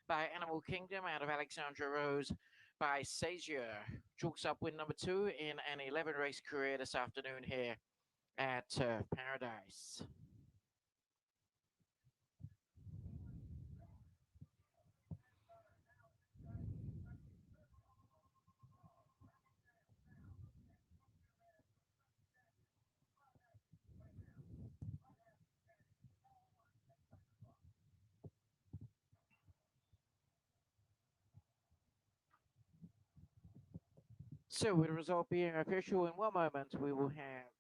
by Animal Kingdom out of Alexandra Rose by Sazier. Chalks up win number 2 in an 11-race career this afternoon here at Paradise. So with the result being official, in one moment we will have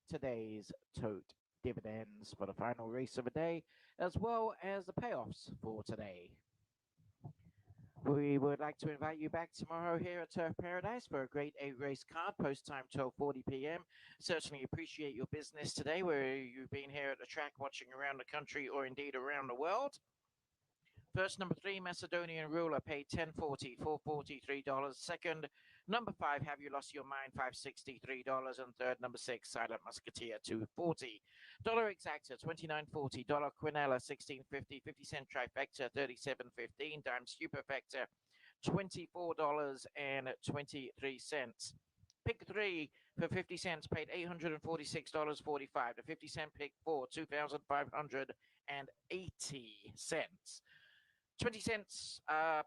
today's tote dividends for the final race of the day, as well as the payoffs for today. We would like to invite you back tomorrow here at Turf Paradise for a great 8-race card, post time 12:40 p.m. Certainly appreciate your business today, where you've been here at the track watching around the country or indeed around the world. First, number 3, Macedonian Ruler, paid $10.40, $443. Second, number 5, Have You Lost Your Mind, $563. And third, number 6, Silent Musketeer, $240. Dollar Exacta, $29.40. Dollar Quinella, $16.50. 50-cent Trifecta, $37.15. Dime Superfecta, $24.23. Pick 3 for 50 cents paid $846.45. The 50-cent pick 4, $2,580. 20 cents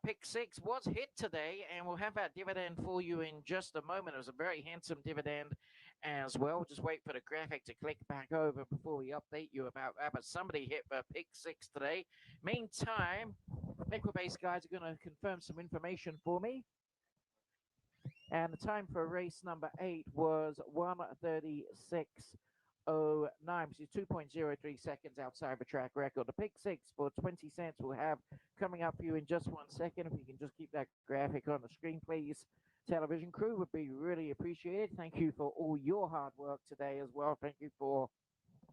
pick 6 was hit today, and we'll have that dividend for you in just a moment. It was a very handsome dividend as well. Just wait for the graphic to click back over before we update you about that. But somebody hit for pick 6 today. Meantime, Equibase guys are going to confirm some information for me. And the time for race number 8 was 1:36:09, which is 2.03 seconds outside the track record. The pick 6 for 20 cents we'll have coming up for you in just 1 second. If you can just keep that graphic on the screen, please. Television crew would be really appreciated. Thank you for all your hard work today as well. Thank you for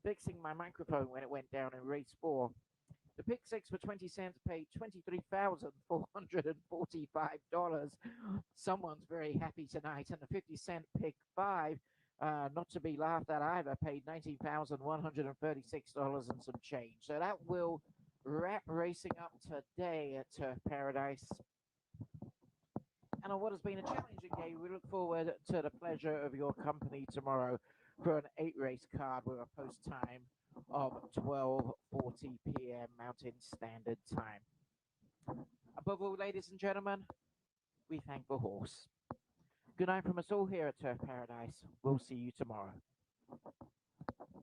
fixing my microphone when it went down in race 4. The pick six for 20 cents paid $23,445. Someone's very happy tonight. And the 50-cent pick five, not to be laughed at either, paid $19,136 and some change. So that will wrap racing up today at Turf Paradise. And on what has been a challenging day, we look forward to the pleasure of your company tomorrow for an 8-race card with a post time of 12:40 p.m. Mountain Standard Time. Above all, ladies and gentlemen, we thank the horse. Good night from us all here at Turf Paradise. We'll see you tomorrow.